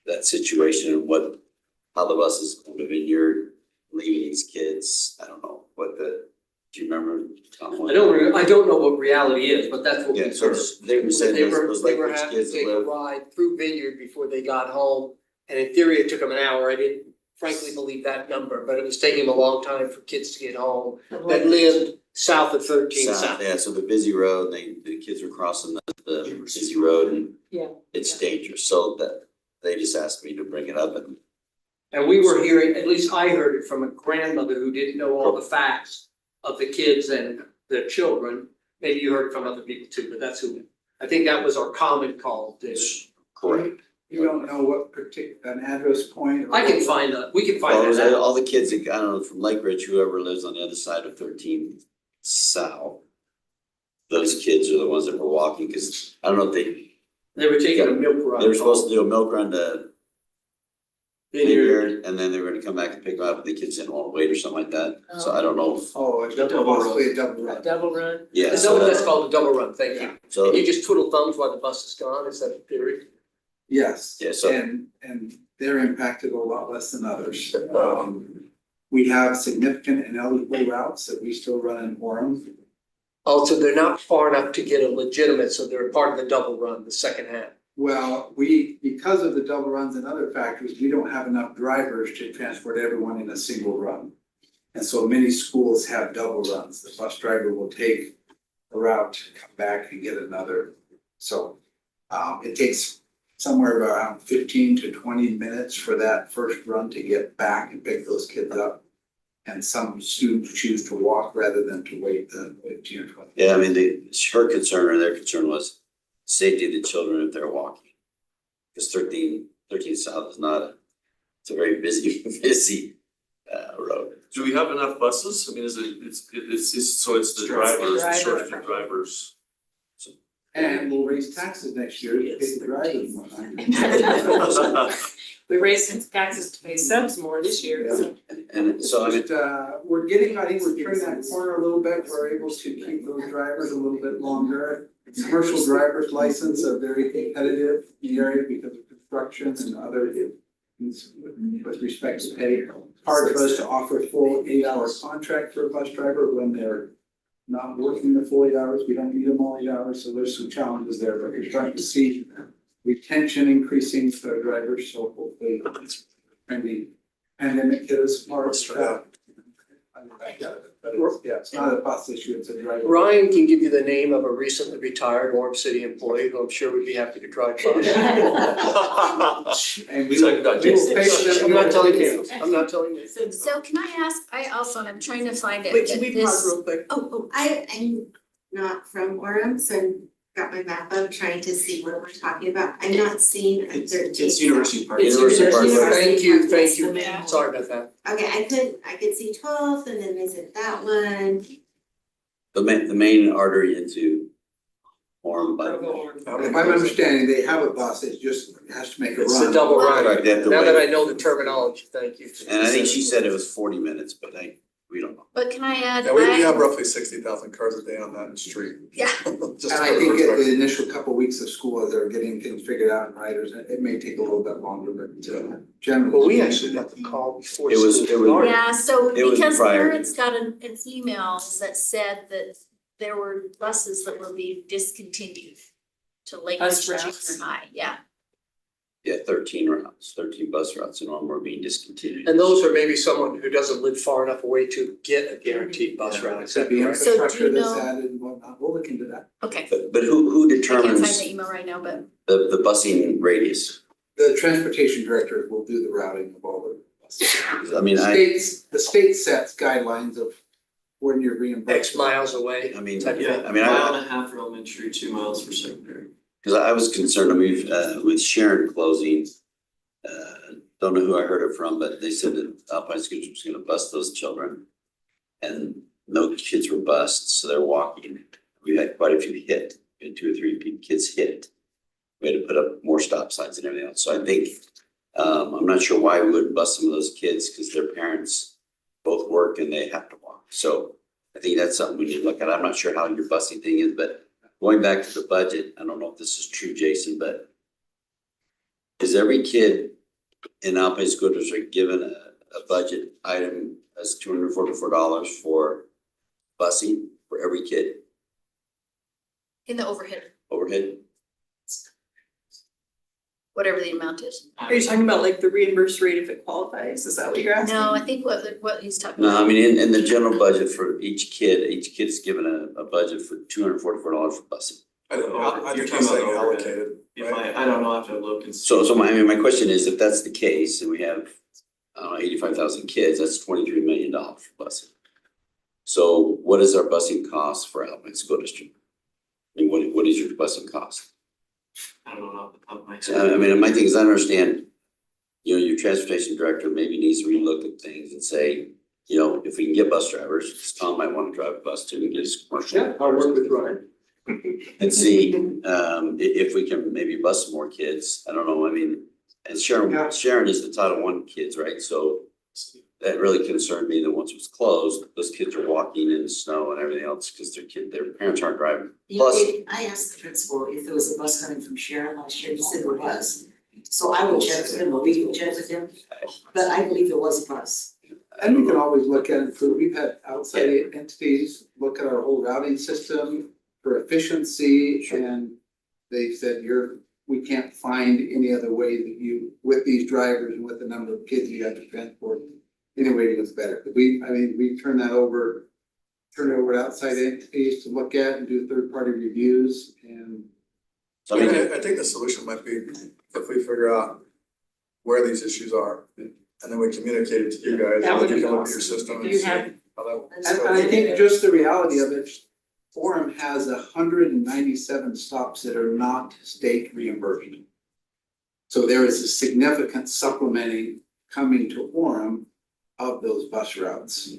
that situation and how the buses going to Vineyard, leaving these kids. I don't know do you remember? Tom? I don't know what reality is, but that's what we Yeah, so heard. they were saying They those were Lake Ridge having to kids that take a live. ride through Vineyard before they got home. And in theory, it took them an hour. I didn't frankly believe that number, but it was taking them a long time for kids to get home that lived south of 13 South. Yeah, so the busy road, the kids were crossing the busy road and Yeah. it's dangerous, so that they just asked me to bring it up And we were hearing, at least I heard it from a grandmother who didn't know all the facts of the kids and their children. Maybe you heard it from other people too, but I think that was our common call, David. Correct. You don't know what an address point? We can find that out. All the kids, I don't know, from Lake Ridge, whoever lives on the other side of 13 South. Those kids are the ones that were walking, cause I don't know if They were taking a milk run. they were supposed to do a milk run to Vineyard. Vineyard, and then they were gonna come back and pick them up, the kids didn't wanna wait or something like that, so I don't know. Possibly a double run. Double run. Yeah, That's called a double run, thank you. so, And you just twiddle thumbs while the bus is gone, is that the theory? Yes. Yeah, so- And they're impacted a lot less than others. We have significant ineligible routes that we still run in Orem. Also, they're not far enough to get a legitimate, so they're part of the double run, the second half. Well, because of the double runs and other factors, we don't have enough drivers to transport everyone in a single run. And so many schools have double runs. The bus driver will take a route, come back and get another. So it takes somewhere around 15 to 20 minutes for that first run to get back and pick those kids up. And some students choose to walk rather than to wait the 15 or 20. Yeah, I mean, her concern or their concern was safety of the children if they're walking. Because 13 South is not it's a very busy road. Do we have enough buses? I mean, is it, it's, so it's the drivers, the shortage of drivers. And we'll raise taxes next year to pay the drivers more. We raised taxes to pay subs more this year, so. And so I mean, Just, I think we're turning that corner a little bit. We're able to keep those drivers a little bit longer. Commercial driver's license are very competitive in the area because of construction and other things with respect to pay. Hard for us to offer a full 8-hour contract for a bus driver when they're not working the full 8 hours. We don't need them all 8 hours, so there's some challenges there, but we're starting to see retention increasing for drivers, so hopefully maybe pandemic hit us hard. Yeah, it's not a bus issue, it's a driver. Ryan can give you the name of a recently retired Orem City employee who I'm sure would be happy to drive by. And we will pay for them. I'm not telling you, I'm not telling you. So can I ask, I'm trying to find it. Wait, can we but pause this- real quick? I'm not from Orem, so I got my map up trying to see what we're talking about. I'm not seeing a 13. It's University Park. University Park. Thank you, sorry about that. Okay, I could see 12th and then visit that one. the main artery into Orem, but If I'm understanding, they have a bus, it just has to make a run. It's a double run. Right, they have to Now that I wait. know the terminology, thank you. And I think she said it was 40 minutes, but we don't know. But can I add? Yeah, we have roughly 60,000 cars a day on that street. Yeah. Just And I think at the initial couple of weeks of school, as they're getting things figured out and riders, it may take a little bit longer, but generally. Well, we actually got the call before. It was- school it was- started. Yeah, so It was because prior. parents got an email that said that there were buses that were being discontinued to Lakewood Bus Junior routes. High, yeah. Yeah, 13 bus routes in Orem were being discontinued. And those are maybe someone who doesn't live far enough away to get a guaranteed bus route, is that Could be correct? So do you infrastructure that's know- added and whatnot, we'll look into that. Okay, But who I can't find determines the email right now, but the busing radius? The transportation director will do the routing of all the buses. I mean, The state sets guidelines of when you're reimbursed. X miles away. I mean, Type of Yeah, thing. I mean, mile and a half for elementary, 2 miles for secondary. Cause I was concerned, I mean, with Sharon closing, don't know who I heard it from, but they said that Alpine School was gonna bus those children. And no kids were bused, so they're walking. We had quite a few hit, we had 2 or 3 kids hit. We had to put up more stop signs and everything else, so I think, I'm not sure why we wouldn't bus some of those kids, cause their parents both work and they have to walk. So I think that's something we need to look at. I'm not sure how your busing thing is, but going back to the budget, I don't know if this is true, Jason, but is every kid in Alpine School District given a budget item as $244 for busing for every kid in the overhead, overhead? whatever the amount is. Are you talking about like the reimbursed rate if it qualifies? Is that what you're asking? No, I think what he's talking No, about. I mean, in the general budget for each kid's given a budget for $244 for busing. I don't know, I You're think he's talking saying about overhead. allocated, It right? might, I don't know, I have to look and see. So my question is, if that's the case, and we have, I don't know, 85,000 kids, that's $23 million for busing. So what is our busing cost for Alpine School District? I mean, what is your busing cost? I don't know off the top of my head. So, I mean, my thing is, I understand, your transportation director maybe needs to relook at things and say, if we can get bus drivers, 'cause Tom might want to drive a bus too, and get his commercial. Yeah, I'll work with Ryan. And see, if we can maybe bus some more kids, I don't know, I mean, and Sharon is the Title I kids, right? So that really concerned me that once it was closed, those kids are walking in the snow and everything else, because their parents aren't driving. Plus, I asked the principal if there was a bus coming from Sharon last year, he said there was. So I will check with him, or we will check with him, but I believe there was a bus. And we can always look at it for, we've had outside entities look at our whole routing system for efficiency, and they said your we can't find any other way that you, with these drivers and with the number of kids you have to transport, any way that's better. We turn it over to outside entities to look at and do third-party reviews and. So I mean, I think the solution might be if we figure out where these issues are, and then we communicate it to you guys, That and would then you be come up with your awesome. system If and you see have- how that works. And I think just the reality of it, Orem has 197 stops that are not state reimbursed. So there is a significant supplementing coming to Orem of those bus routes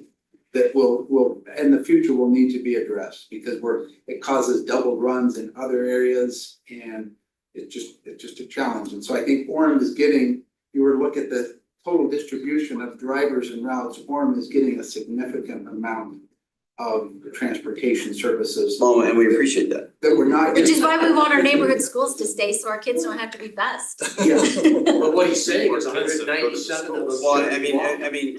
that will, in the future will need to be addressed because it causes double runs in other areas and it's just a challenge. And so I think Orem is getting, you were to look at the total distribution of drivers and routes, Orem is getting a significant amount of transportation services. well, and we appreciate that. That we're not. Which is why we want our neighborhood schools to stay, so our kids don't have to be bused. But what he's saying is More hundred expensive and to go to the ninety-seven of them. Well, I mean,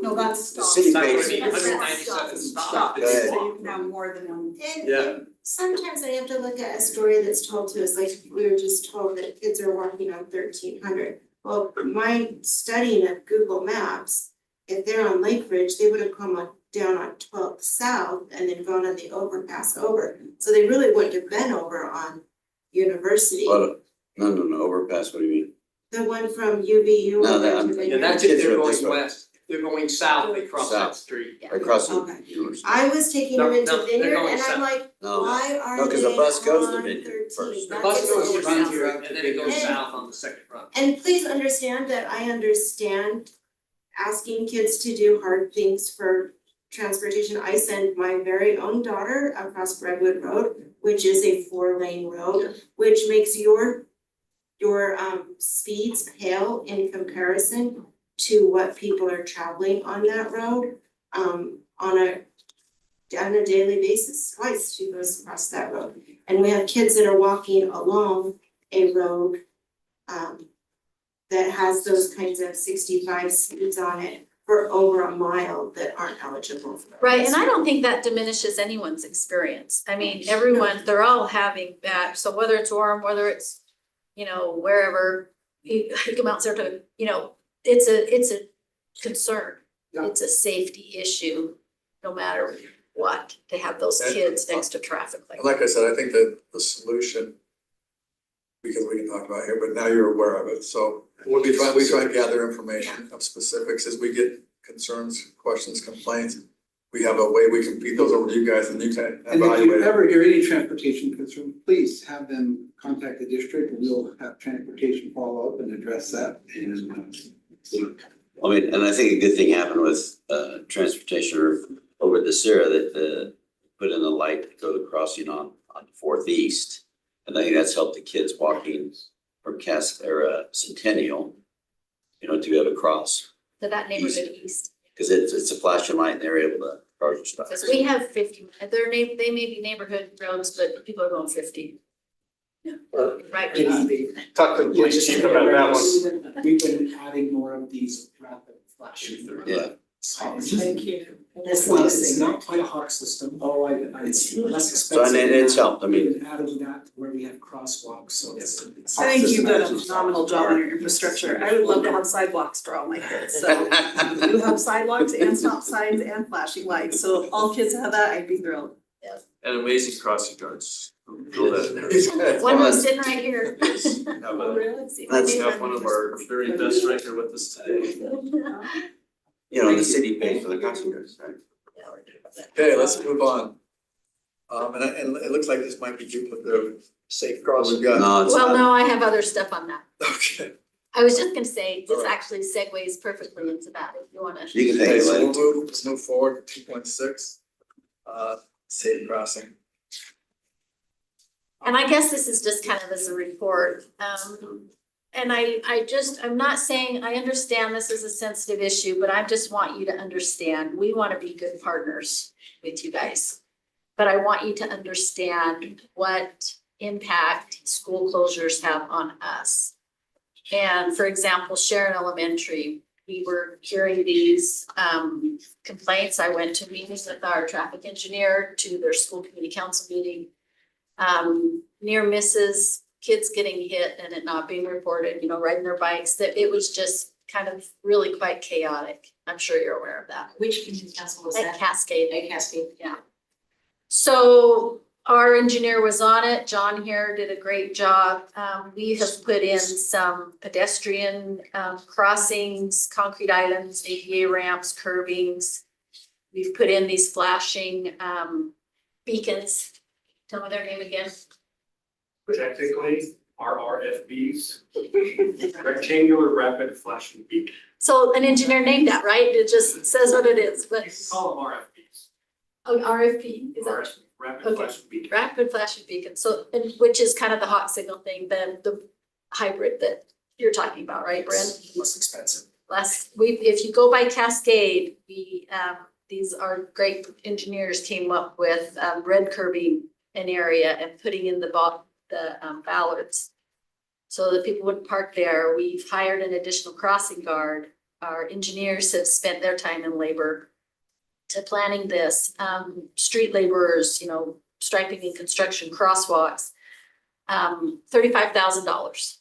No, that's the stops. city That's what I pays. mean, That's 197 Stop, stops. Go ahead. so you can have more than one. And sometimes I have to look at a story that's told to us, like we were just told that kids are walking on 1300. Well, my studying of Google Maps, if they're on Lake Ridge, they would have come up down on 12th South and then gone on the overpass over. So they really wouldn't have been over on University. But, no, overpass, what do you mean? The one from UVU. No, over that- to the- And that's if they're Kids going are west, if they're going south, they cross that South. street. Across the Okay. university. I was taking them No, into no, they're Vineyard going and I'm south. like, No, why are no, they 'cause the bus goes to on Vineyard 13? first. The That's bus just goes what we're south saying. and then it goes And- south on the second run. And please understand that I understand asking kids to do hard things for transportation. I send my very own daughter across Redwood Road, which is a 4-lane road, which makes your speeds pale in comparison to what people are traveling on that road. On a daily basis, twice she goes across that road. And we have kids that are walking along a road that has those kinds of 65 speeds on it for over a mile that aren't eligible for. Right, and I don't think that diminishes anyone's experience. I mean, everyone, they're all having that, so whether it's Orem, whether it's, wherever, you come out there to, it's a concern. Yeah. It's a safety issue, no matter what, to have those kids next to traffic like And like I said, I think that the solution, because we can talk about it here, but now you're aware of it, so we try and gather information of specifics as we get concerns, questions, complaints. We have a way we can feed those over to you guys and you can And if evaluate you it. ever hear any transportation concern, please have them contact the district and we'll have transportation follow up and address that. I mean, and I think a good thing happened with transportation or over at the Sierra that put in the light to go to crossing on Fourth East. And I think that's helped the kids walking from Centennial, to be able to cross. to that neighborhood east. Cause it's a flashing light and they're able to cars and stuff. Because we have 50, they may be neighborhood roads, but people are going 50. Yeah, right. Talk to Yeah, just keep about that one. We've been adding more of these rapid flashing through. Yeah. Thank you. Well, it's not quite a hawk system, it's less So expensive. and it's helped, I mean, We've been adding that where we have crosswalks, so it's. I think you've done a phenomenal job on your infrastructure. I would love to have sidewalks for all my kids, so you have sidewalks and stop signs and flashing lights, so if all kids have that, I'd be thrilled. And amazing crossing guards. Throw that in there. One was sitting right here. Have a- That's- have one of our very best right here with us today. the city pays for the crossing guards, right? Okay, let's move on. And it looks like this might be duplicative. Safe crossing. We've got, No, it's Well, not. no, I have other stuff on that. okay. I was just gonna say, this actually segues perfectly into that, if you wanna. You can take Okay, it so later. let's move forward, 2.6. Safe crossing. And I guess this is just kind of as a report, and I'm not saying, I understand this is a sensitive issue, but I just want you to understand, we wanna be good partners with you guys. But I want you to understand what impact school closures have on us. And for example, Sharon Elementary, we were hearing these complaints. I went to meetings with our traffic engineer, to their school committee council meeting. Near misses, kids getting hit and it not being reported, riding their bikes, that it was just kind of really quite chaotic. I'm sure you're aware of that. Which community council was At that? Cascade. At Cascade. Yeah. So our engineer was on it. John here did a great job. We have put in some pedestrian crossings, concrete islands, ADA ramps, curbings. We've put in these flashing beacons. Tell me their name again. Technically, RRFBs, rectangular rapid flashing beacon. So an engineer named that, right? It just says what it is, but. You can call them RFBs. Oh, RFP, is that? RFB, rapid Okay. flashing beacon. Rapid flashing beacon, so, and which is kind of the hot signal thing, the hybrid that you're talking about, right, Brent? Less expensive. If you go by Cascade, these are great engineers came up with, red curbing an area and putting in the ballards. So that people wouldn't park there. We've hired an additional crossing guard. Our engineers have spent their time and labor to planning this, street laborers, striping and construction crosswalks, $35,000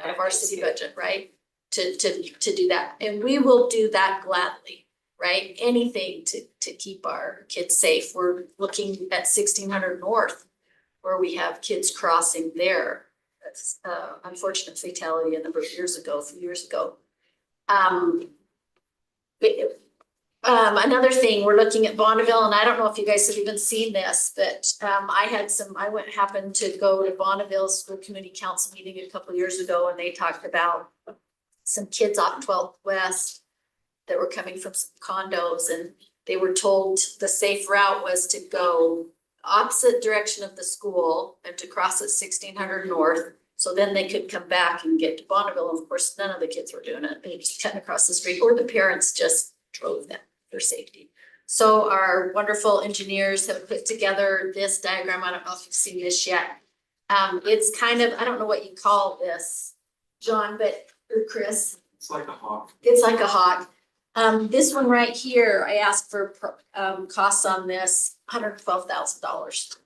out of our city budget, right? To do that, and we will do that gladly, right? Anything to keep our kids safe. We're looking at 1600 North, where we have kids crossing there. That's unfortunate fatality a few years ago. Another thing, we're looking at Bonneville, and I don't know if you guys have even seen this, but happened to go to Bonneville School Community Council meeting a couple of years ago, and they talked about some kids off 12th West that were coming from some condos, and they were told the safe route was to go opposite direction of the school and to cross at 1600 North. So then they could come back and get to Bonneville. Of course, none of the kids were doing it. They were just cutting across the street, or the parents just drove them for safety. So our wonderful engineers have put together this diagram. I don't know if you've seen this yet. It's kind of, I don't know what you call this, John, or Chris. It's like a hawk. It's like a hawk. This one right here, I asked for costs on this, $112,000.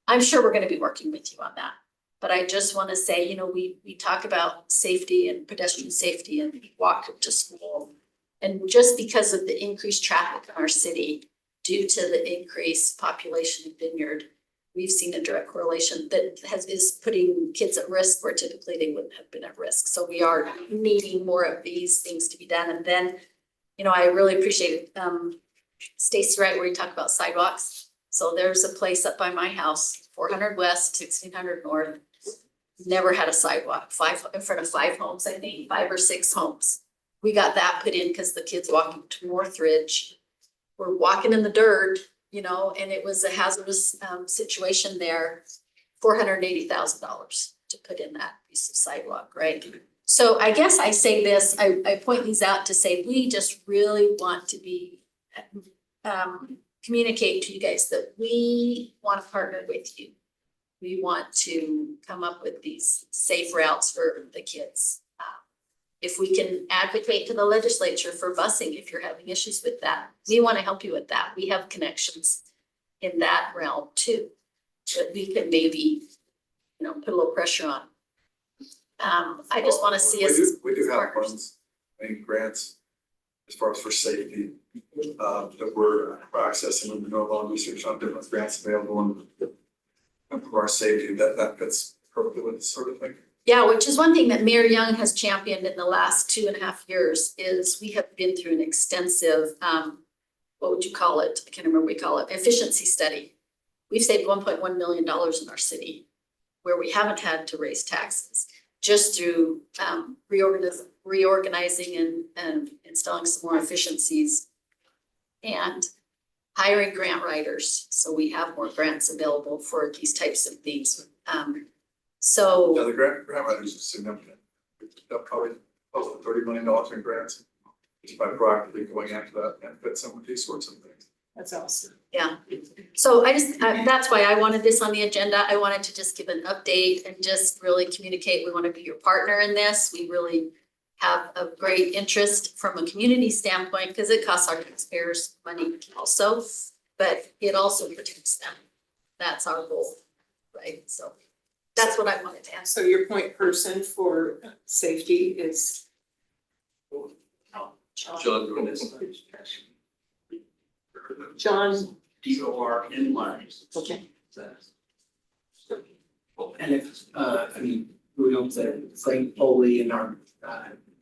I'm sure we're gonna be working with you on that. But I just wanna say, we talk about safety and pedestrian safety and walk to school. And just because of the increased traffic in our city, due to the increased population in Vineyard, we've seen a direct correlation that is putting kids at risk where typically they wouldn't have been at risk. So we are needing more of these things to be done. And then, I really appreciate Stacy, right, where you talk about sidewalks. So there's a place up by my house, 400 West, 1600 North, never had a sidewalk, in front of 5 homes, I think, 5 or 6 homes. We got that put in because the kids walking to Northridge were walking in the dirt, and it was a hazardous situation there. $480,000 to put in that piece of sidewalk, right? So I guess I say this, I point these out to say, we just really want to be, communicate to you guys that we want to partner with you. We want to come up with these safe routes for the kids. If we can advocate to the legislature for busing, if you're having issues with that, we want to help you with that. We have connections in that realm too, that we could maybe, put a little pressure on. I just want to see us. We do have funds, grants, as far as for safety, that we're accessing, and we know a lot of research on different grants available and for our safety, that fits perfectly with this sort of thing. Yeah, which is one thing that Mayor Young has championed in the last 2.5 years is we have been through an extensive, what would you call it? I can't remember what we call it, efficiency study. We've saved $1.1 million in our city where we haven't had to raise taxes just through reorganizing and installing some more efficiencies and hiring grant writers. So we have more grants available for these types of things. So yeah, the grant writers is significant. They'll probably over $30 million in grants just by proactively going after that and fit some of these sorts of things. That's awesome. Yeah. So that's why I wanted this on the agenda. I wanted to just give an update and just really communicate. We want to be your partner in this. We really have a great interest from a community standpoint because it costs our taxpayers money also, but it also protects them. That's our goal, right? So. That's what I wanted to answer. So your point person for safety is John doing this. John, DOR lines. okay. And if, I mean, we don't say Frank Foley in our,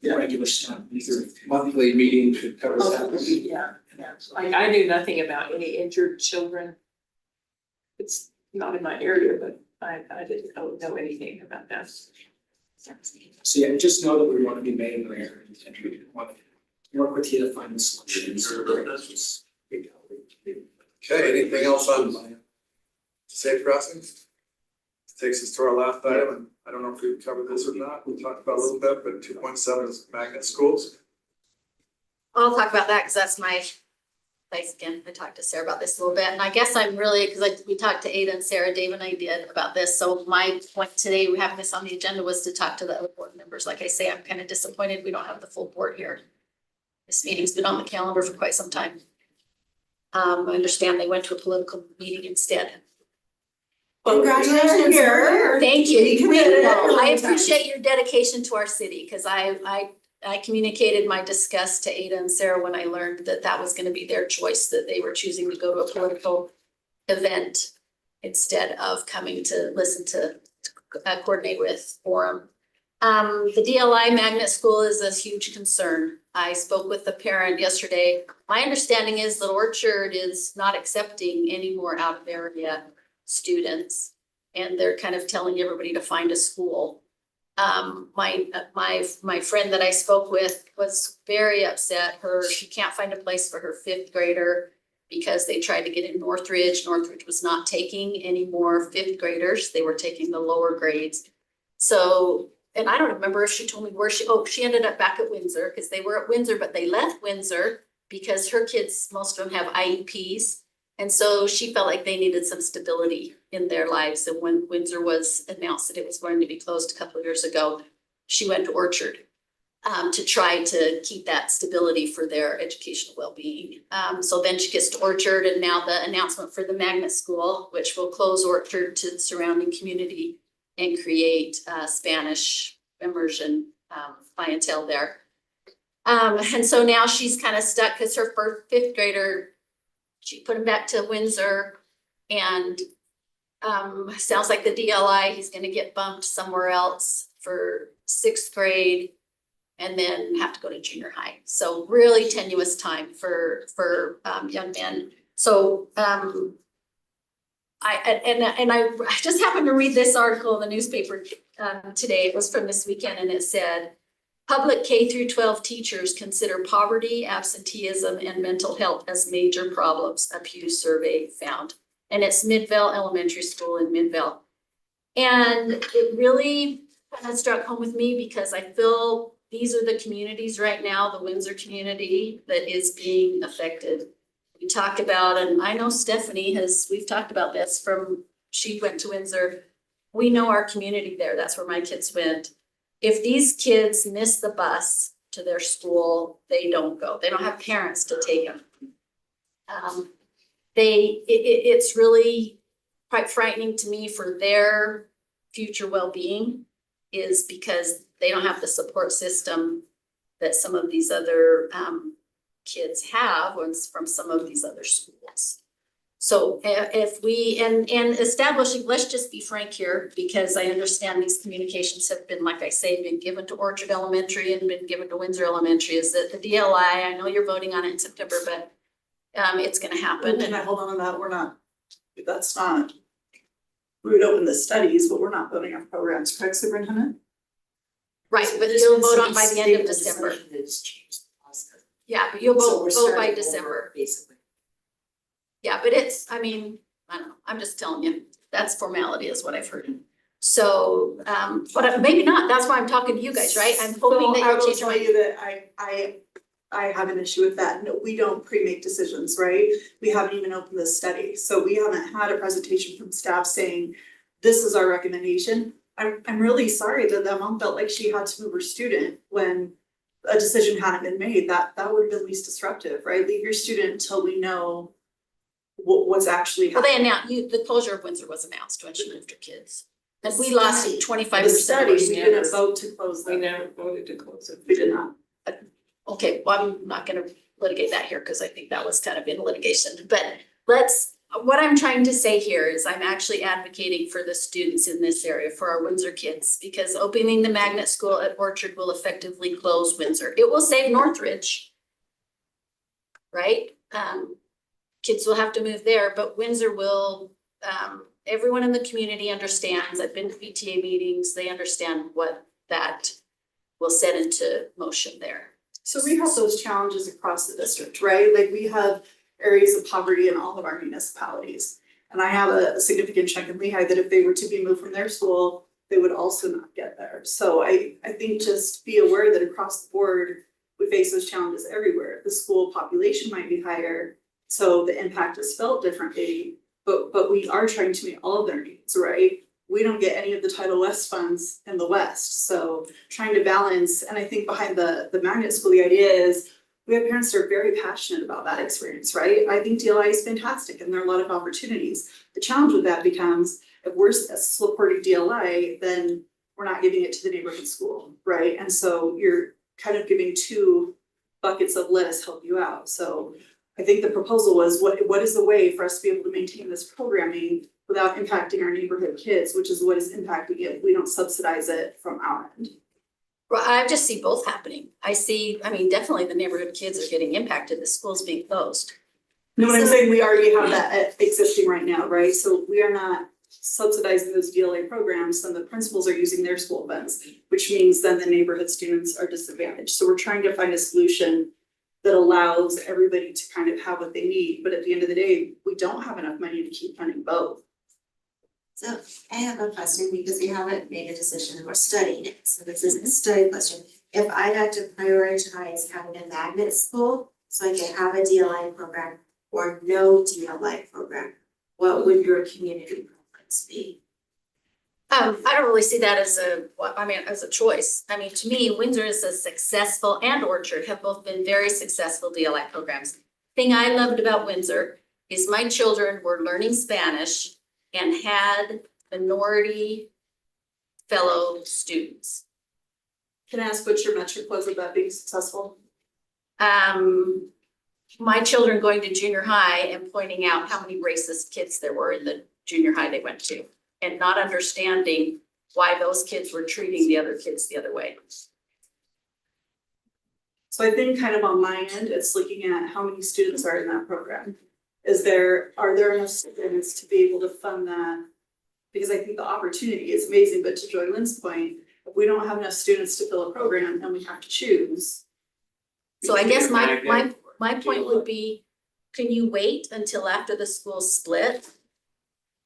regular staff, these are Monthly meeting should cover Oh, that. yeah, yeah. I knew nothing about any injured children. It's not in my area, but I didn't know anything about that. So yeah, just know that we want to be made aware and we want to work with you to find the solutions. Okay, anything else on safe crossings? Takes us to our last item, and I don't know if we've covered this or not, we talked about it a little bit, but 2.7 is magnet schools. I'll talk about that because that's my place again. I talked to Sarah about this a little bit, and I guess I'm really, because we talked to Ada and Sarah, Dave and I did about this. So my point today, we having this on the agenda, was to talk to the other board members. Like I say, I'm kind of disappointed we don't have the full board here. This meeting's been on the calendar for quite some time. I understand they went to a political meeting instead. Congratulations, you're here. Thank you. You committed. I appreciate your dedication to our city, because I communicated my disgust to Ada and Sarah when I learned that that was gonna be their choice, that they were choosing to go to a political event instead of coming to listen to coordinate with Orem. The DLI magnet school is a huge concern. I spoke with the parent yesterday. My understanding is that Orchard is not accepting any more out of area students, and they're kind of telling everybody to find a school. My friend that I spoke with was very upset. She can't find a place for her 5th grader because they tried to get in Northridge. Northridge was not taking any more 5th graders. They were taking the lower grades. So, and I don't remember if she told me where she ended up back at Windsor, because they were at Windsor, but they left Windsor because her kids, most of them have IEPs. And so she felt like they needed some stability in their lives. And when Windsor was announced that it was going to be closed a couple of years ago, she went to Orchard to try to keep that stability for their educational well-being. So then she gets to Orchard, and now the announcement for the magnet school, which will close Orchard to the surrounding community and create Spanish immersion clientele there. And so now she's kind of stuck because her 5th grader, she put him back to Windsor, and sounds like the DLI, he's gonna get bumped somewhere else for 6th grade and then have to go to junior high. So really tenuous time for young men. So I just happened to read this article in the newspaper today. It was from this weekend, and it said, public K through 12 teachers consider poverty, absenteeism, and mental health as major problems, a Pew survey found. And it's Midvale Elementary School in Midvale. And it really kind of struck home with me because I feel these are the communities right now, the Windsor community, that is being affected. We talked about, and I know Stephanie we've talked about this she went to Windsor. We know our community there. That's where my kids went. If these kids miss the bus to their school, they don't go. They don't have parents to take them. It's really quite frightening to me for their future well-being, is because they don't have the support system that some of these other kids have from some of these other schools. So if we, and establishing, let's just be frank here, because I understand these communications have been, like I say, been given to Orchard Elementary and been given to Windsor Elementary, is that the DLI, I know you're voting on it in September, but it's gonna happen. Can I hold on to that? That's not. We would open the studies, but we're not voting on programs, correct, Superintendent? Right, but you'll vote on by the end of December. Yeah, but you'll vote by December. Basically. Yeah, but it's, I don't know, I'm just telling you, that's formality is what I've heard. So, but maybe not, that's why I'm talking to you guys, right? I'm hoping that you'll change your mind. I will tell you that I have an issue with that. No, we don't pre-make decisions, right? We haven't even opened the study. So we haven't had a presentation from staff saying, this is our recommendation. I'm really sorry that mom felt like she had to move her student when a decision hadn't been made. That would have been least disruptive, right? Leave your student until we know what's actually Well, happening. they announced, the closure of Windsor was announced when she moved her kids. And we lost 25% The of study, our we students. didn't vote to close that. We never voted to close it. We did not. Okay, well, I'm not gonna litigate that here because I think that was kind of in litigation, but what I'm trying to say here is I'm actually advocating for the students in this area, for our Windsor kids, because opening the magnet school at Orchard will effectively close Windsor. It will save Northridge. Right? Kids will have to move there, but Windsor will, everyone in the community understands. I've been to PTA meetings, they understand what that will set into motion there. So we have those challenges across the district, right? Like we have areas of poverty in all of our municipalities. And I have a significant chunk in Lehigh that if they were to be moved from their school, they would also not get there. So I think just be aware that across the board, we face those challenges everywhere. The school population might be higher, so the impact is felt differently, but we are trying to meet all of their needs, right? We don't get any of the Title West funds in the West, so trying to balance, and I think behind the magnet school, the idea is we have parents that are very passionate about that experience, right? I think DLI is fantastic and there are a lot of opportunities. The challenge with that becomes if we're supporting DLI, then we're not giving it to the neighborhood school, right? And so you're kind of giving two buckets of let us help you out. So I think the proposal was what is the way for us to be able to maintain this programming without impacting our neighborhood kids, which is what is impacting it if we don't subsidize it from our end. Well, I just see both happening. I mean, definitely the neighborhood kids are getting impacted, the school's being closed. No, what I'm saying, we already have that existing right now, right? So we are not subsidizing those DLA programs, then the principals are using their school funds, which means then the neighborhood students are disadvantaged. So we're trying to find a solution that allows everybody to kind of have what they need, but at the end of the day, we don't have enough money to keep funding both. So I have a question because we haven't made a decision and we're studying it. So this is a study question. If I had to prioritize having a magnet school so I could have a DLI program or no DLI program, what would your community preference be? I don't really see that as as a choice. I mean, to me, Windsor is a successful, and Orchard have both been very successful DLI programs. Thing I loved about Windsor is my children were learning Spanish and had minority fellow students. Can I ask what your metric was of that being successful? My children going to junior high and pointing out how many racist kids there were in the junior high they went to, and not understanding why those kids were treating the other kids the other way. So I think kind of on my end, it's looking at how many students are in that program. Are there enough students to be able to fund that? Because I think the opportunity is amazing, but to Joy Lynn's point, if we don't have enough students to fill a program and we have to choose. So I guess my point would be, can you wait until after the school split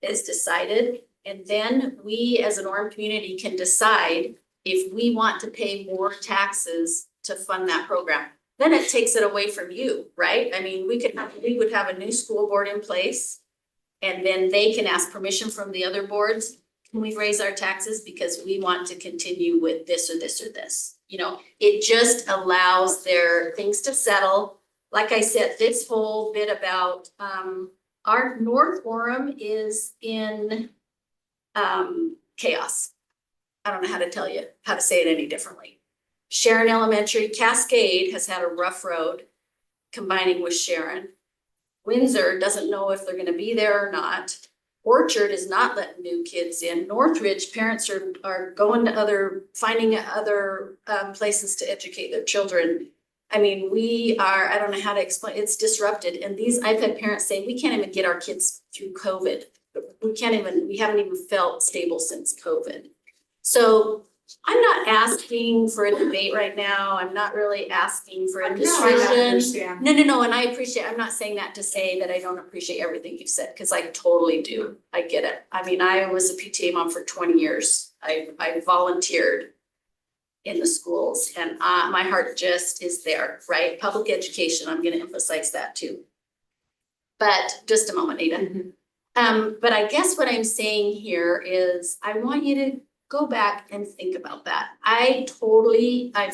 is decided? And then we as an Orem community can decide if we want to pay more taxes to fund that program. Then it takes it away from you, right? I mean, we would have a new school board in place. And then they can ask permission from the other boards. Can we raise our taxes because we want to continue with this or this or this? You know, it just allows their things to settle. Like I said, this whole bit about our North Orem is in chaos. I don't know how to say it any differently. Sharon Elementary, Cascade has had a rough road combining with Sharon. Windsor doesn't know if they're gonna be there or not. Orchard is not letting new kids in. Northridge, parents are going to finding other places to educate their children. I mean, I don't know how to explain, it's disrupted. And I've had parents say, we can't even get our kids through COVID. We haven't even felt stable since COVID. So I'm not asking for a debate right now. I'm not really asking for a decision. No, and I appreciate, I'm not saying that to say that I don't appreciate everything you've said, because I totally do. I get it. I mean, I was a PTA mom for 20 years. I volunteered in the schools and my heart just is there, right? Public education, I'm gonna emphasize that too. But just a moment, Nita. But I guess what I'm saying here is I want you to go back and think about that. I've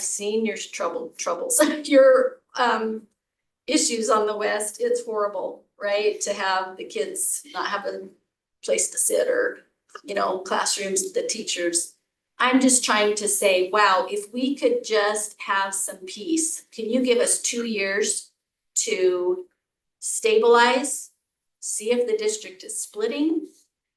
seen your troubles, your issues on the West. It's horrible, right? To have the kids not have a place to sit or classrooms, the teachers. I'm just trying to say, wow, if we could just have some peace, can you give us 2 years to stabilize? See if the district is splitting,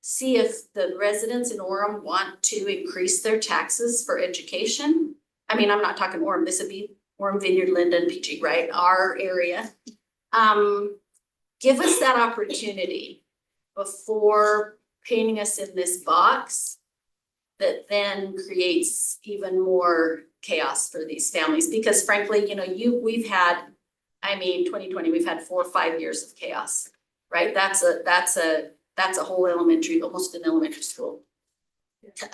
see if the residents in Orem want to increase their taxes for education. I mean, I'm not talking Orem, this would be Orem, Vineyard, Linden, PG, right? Our area. Give us that opportunity before painting us in this box that then creates even more chaos for these families. Because frankly, we've had, 2020, we've had 4 or 5 years of chaos, right? That's a whole elementary, almost an elementary school.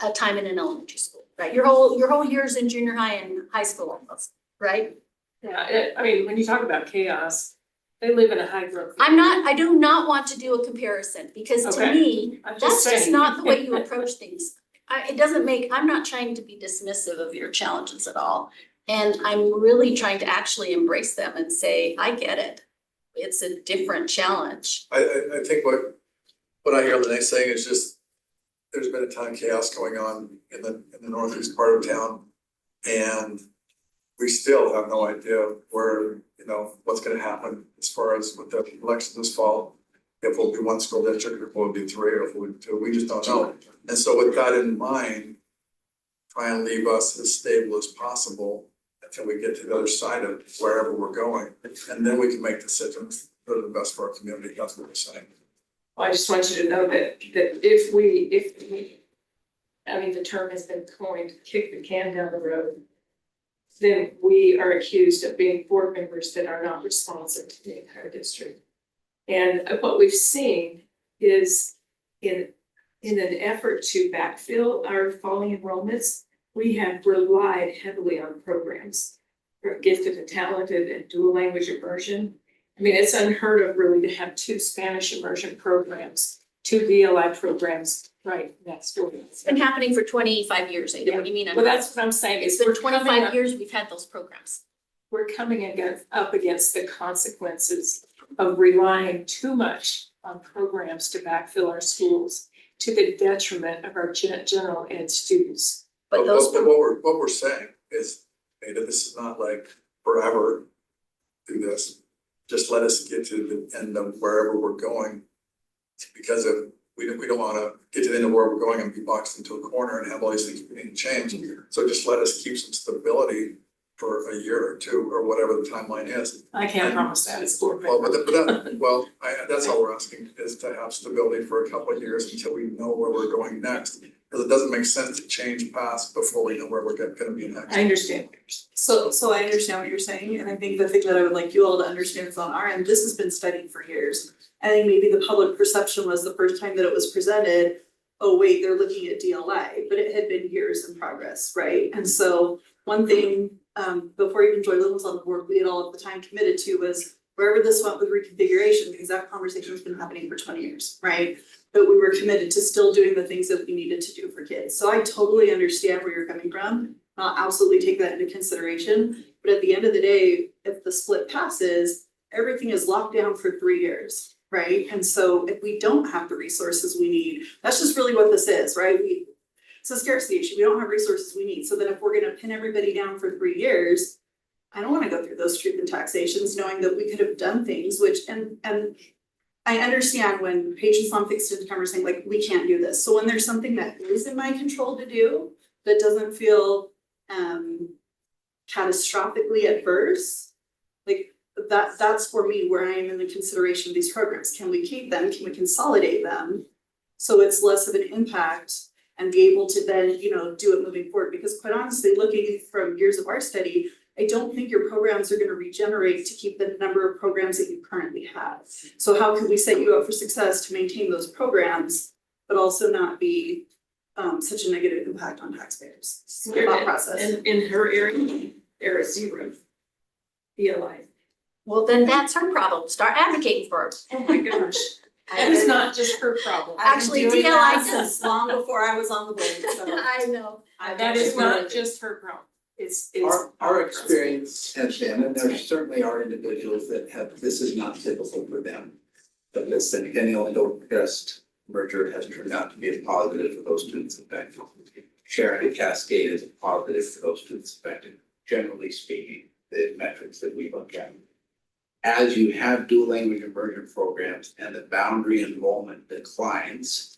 A time in an elementary school, right? Your whole years in junior high and high school almost, right? Yeah, when you talk about chaos, they live in a high growth. I do not want to do a comparison because to Okay. me, I'm just that's just saying. not the way you approach things. I'm not trying to be dismissive of your challenges at all. And I'm really trying to actually embrace them and say, I get it. It's a different challenge. I think what I hear Lene saying is just, there's been a ton of chaos going on in the northeast part of town. And we still have no idea where, what's gonna happen as far as with the election this fall. If it'll be 1 school district, or if it'll be 3, or if it'll be 2, we just don't know. And so with that in mind, try and leave us as stable as possible until we get to the other side of wherever we're going. And then we can make decisions that are the best for our community. That's what we're saying. Well, I just want you to know that if we, the term has been coined, kick the can down the road, then we are accused of being board members that are not responsive to the entire district. And what we've seen is in an effort to backfill our falling enrollments, we have relied heavily on programs for gifted and talented and dual language immersion. It's unheard of really to have 2 Spanish immersion programs, 2 VLI programs right next door. It's been happening for 25 years, Ada. What do you mean? Well, that's what I'm saying. It's been 25 years we've had those programs. We're coming up against the consequences of relying too much on programs to backfill our schools to the detriment of our general ed students. But what we're saying is, Ada, this is not like forever do this. Just let us get to the end of wherever we're going. Because if we don't wanna get to the end of where we're going and be boxed into a corner and have all these things being changed. So just let us keep some stability for a year or 2 or whatever the timeline is. I can't promise that it's board Well, member. that's all we're asking, is to have stability for a couple of years until we know where we're going next. Because it doesn't make sense to change past before we know where we're gonna be next. I understand. So I understand what you're saying, and I think the thing that I would like you all to understand is on our end, this has been studied for years. I think maybe the public perception was the first time that it was presented, oh wait, they're looking at DLI, but it had been years in progress, right? And so one thing, before even Joy Lynn was on the board, we had all at the time committed to was wherever this went with reconfiguration, because that conversation has been happening for 20 years, right? But we were committed to still doing the things that we needed to do for kids. So I totally understand where you're coming from. I'll absolutely take that into consideration. But at the end of the day, if the split passes, everything is locked down for 3 years, right? And so if we don't have the resources we need, that's just really what this is, right? It's a scarcity issue. We don't have resources we need. So then if we're gonna pin everybody down for 3 years, I don't wanna go through those truth and taxations knowing that we could have done things, which, and I understand when patients on fixed income are saying like, we can't do this. So when there's something that is in my control to do, that doesn't feel catastrophically adverse, like that's for me where I am in the consideration of these programs. Can we keep them? Can we consolidate them? So it's less of an impact and be able to then, do it moving forward. Because quite honestly, looking from years of our study, I don't think your programs are going to regenerate to keep the number of programs that you currently have. So how can we set you up for success to maintain those programs, but also not be such a negative impact on taxpayers? Thought process. In her area, there is 0 DLI. Well, then that's her problem. Start advocating for her. Oh my gosh. That is not just her problem. Actually, I've been doing DLI that since long before I was on the board, so. I know. That is not just her problem. It's Our experience has been, and there certainly are individuals that have, this is not typical for them. But this centennial don't just merger has turned out to be a positive for those students affected. Sharon and Cascade is a positive for those students affected, generally speaking, the metrics that we look at. As you have dual language immersion programs and the boundary enrollment declines,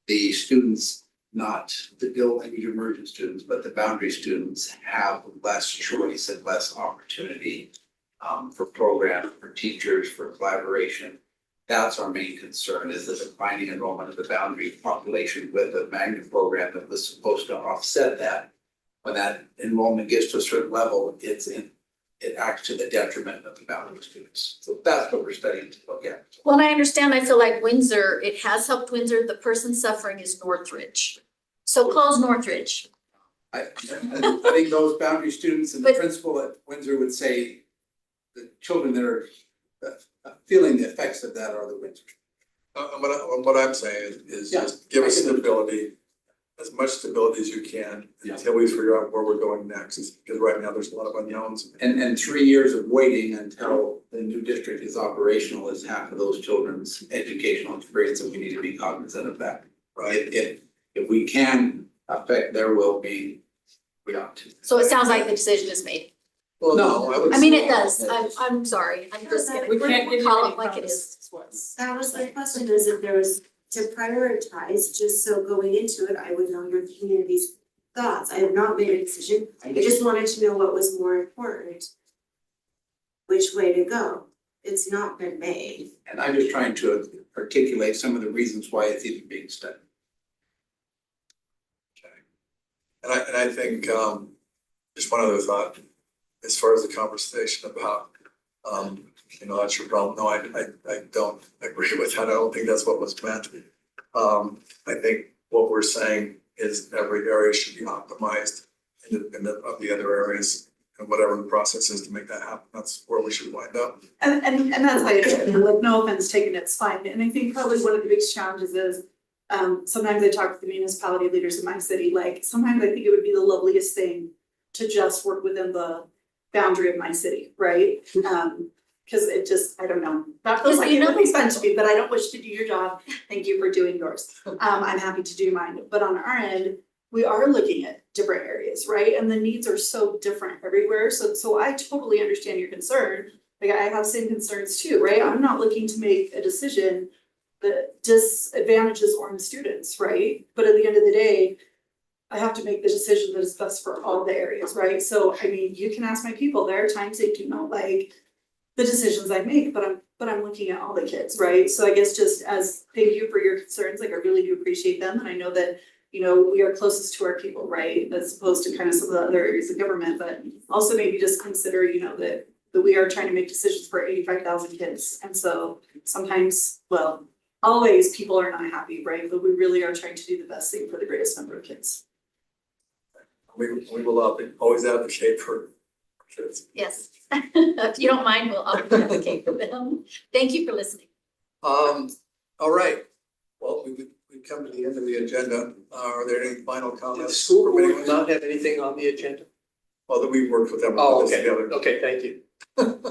the students, not the dual language immersion students, but the boundary students have less choice and less opportunity for programs, for teachers, for collaboration. That's our main concern, is the declining enrollment of the boundary population with the magnet program that was supposed to offset that. When that enrollment gets to a certain level, it acts to the detriment of the boundary students. So that's what we're studying to look at. Well, I understand, I feel like Windsor, it has helped Windsor, the person suffering is Northridge. So close Northridge. I think those boundary students and the principal at Windsor would say the children that are feeling the effects of that are the Windsor. What I'm saying is just give us stability, as much stability as you can, until we figure out where we're going next, because right now there's a lot of unknowns. And 3 years of waiting until the new district is operational is half of those children's educational experience, and we need to be cognizant of that. Right? If we can affect their well-being, we ought to. So it sounds like the decision is made. Well, no, I mean, it does. I'm sorry. I'm just gonna We can't give you call any it like it is. promises. That was the question, is if there was to prioritize, just so going into it, I would know your community's thoughts. I have not made a decision. I just wanted to know what was more important. Which way to go. It's not been made. And I'm just trying to articulate some of the reasons why it's even being studied. And I think, just one other thought, as far as the conversation about, that's your problem. No, I don't agree with that. I don't think that's what was meant. I think what we're saying is every area should be optimized independent of the other areas, and whatever the process is to make that happen, that's where we should wind up. And that's why it's, like, no offense taken, it's fine. And I think probably one of the biggest challenges is, sometimes I talk with the municipality leaders in my city, like, sometimes I think it would be the loveliest thing to just work within the boundary of my city, right? Cause it just, I don't know, that feels like it would be fun to me, but I don't wish to do your job. Thank you for doing yours. I'm happy to do mine, but on our end, we are looking at different areas, right? And the needs are so different everywhere. So I totally understand your concern. Like, I have same concerns too, right? I'm not looking to make a decision that disadvantages Orem students, right? But at the end of the day, I have to make the decision that is best for all the areas, right? So, I mean, you can ask my people, there are times they do not like the decisions I make, but I'm looking at all the kids, right? So I guess just as, thank you for your concerns, like, I really do appreciate them, and I know that, we are closest to our people, right? As opposed to kind of some of the other areas of government, but also maybe just consider, that we are trying to make decisions for 85,000 kids. And so sometimes, well, always people are not happy, right? But we really are trying to do the best thing for the greatest number of kids. We will always advocate for kids. Yes. If you don't mind, I'll advocate for them. Thank you for listening. All right, well, we've come to the end of the agenda. Are there any final Did the comments? school from anyone? board not have anything on the agenda? Well, that we worked with them Oh, on this okay, together. okay, thank you.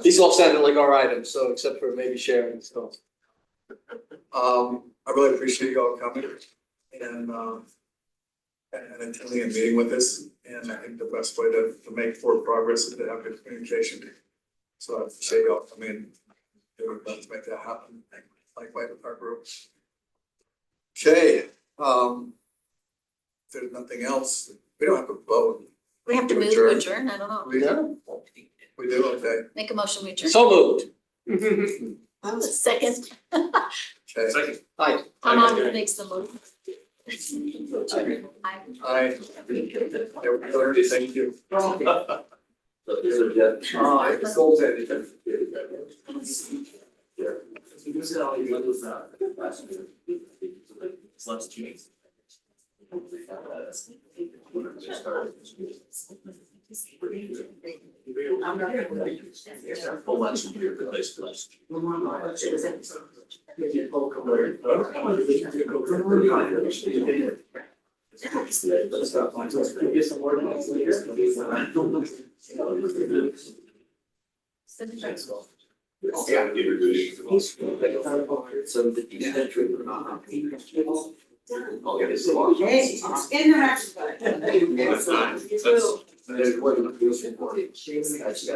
These all sounded like our items, so except for maybe Sharon, so. I really appreciate you all coming and attending and meeting with us. And I think the best way to make forward progress is to have good communication. So I appreciate you all coming in. Doing our best to make that happen. Likewise with our group. Okay, if there's nothing else, we don't have to vote. We have to move to adjourn, I don't know. We do, okay. Make a motion, we adjourn. So moved. Second. Okay. Second. Hi. Tom on makes the motion. Aye. Thank you. Yeah. So the decentralized or not. Hey, it's in the record. That's not, that's. There's one of those important. That's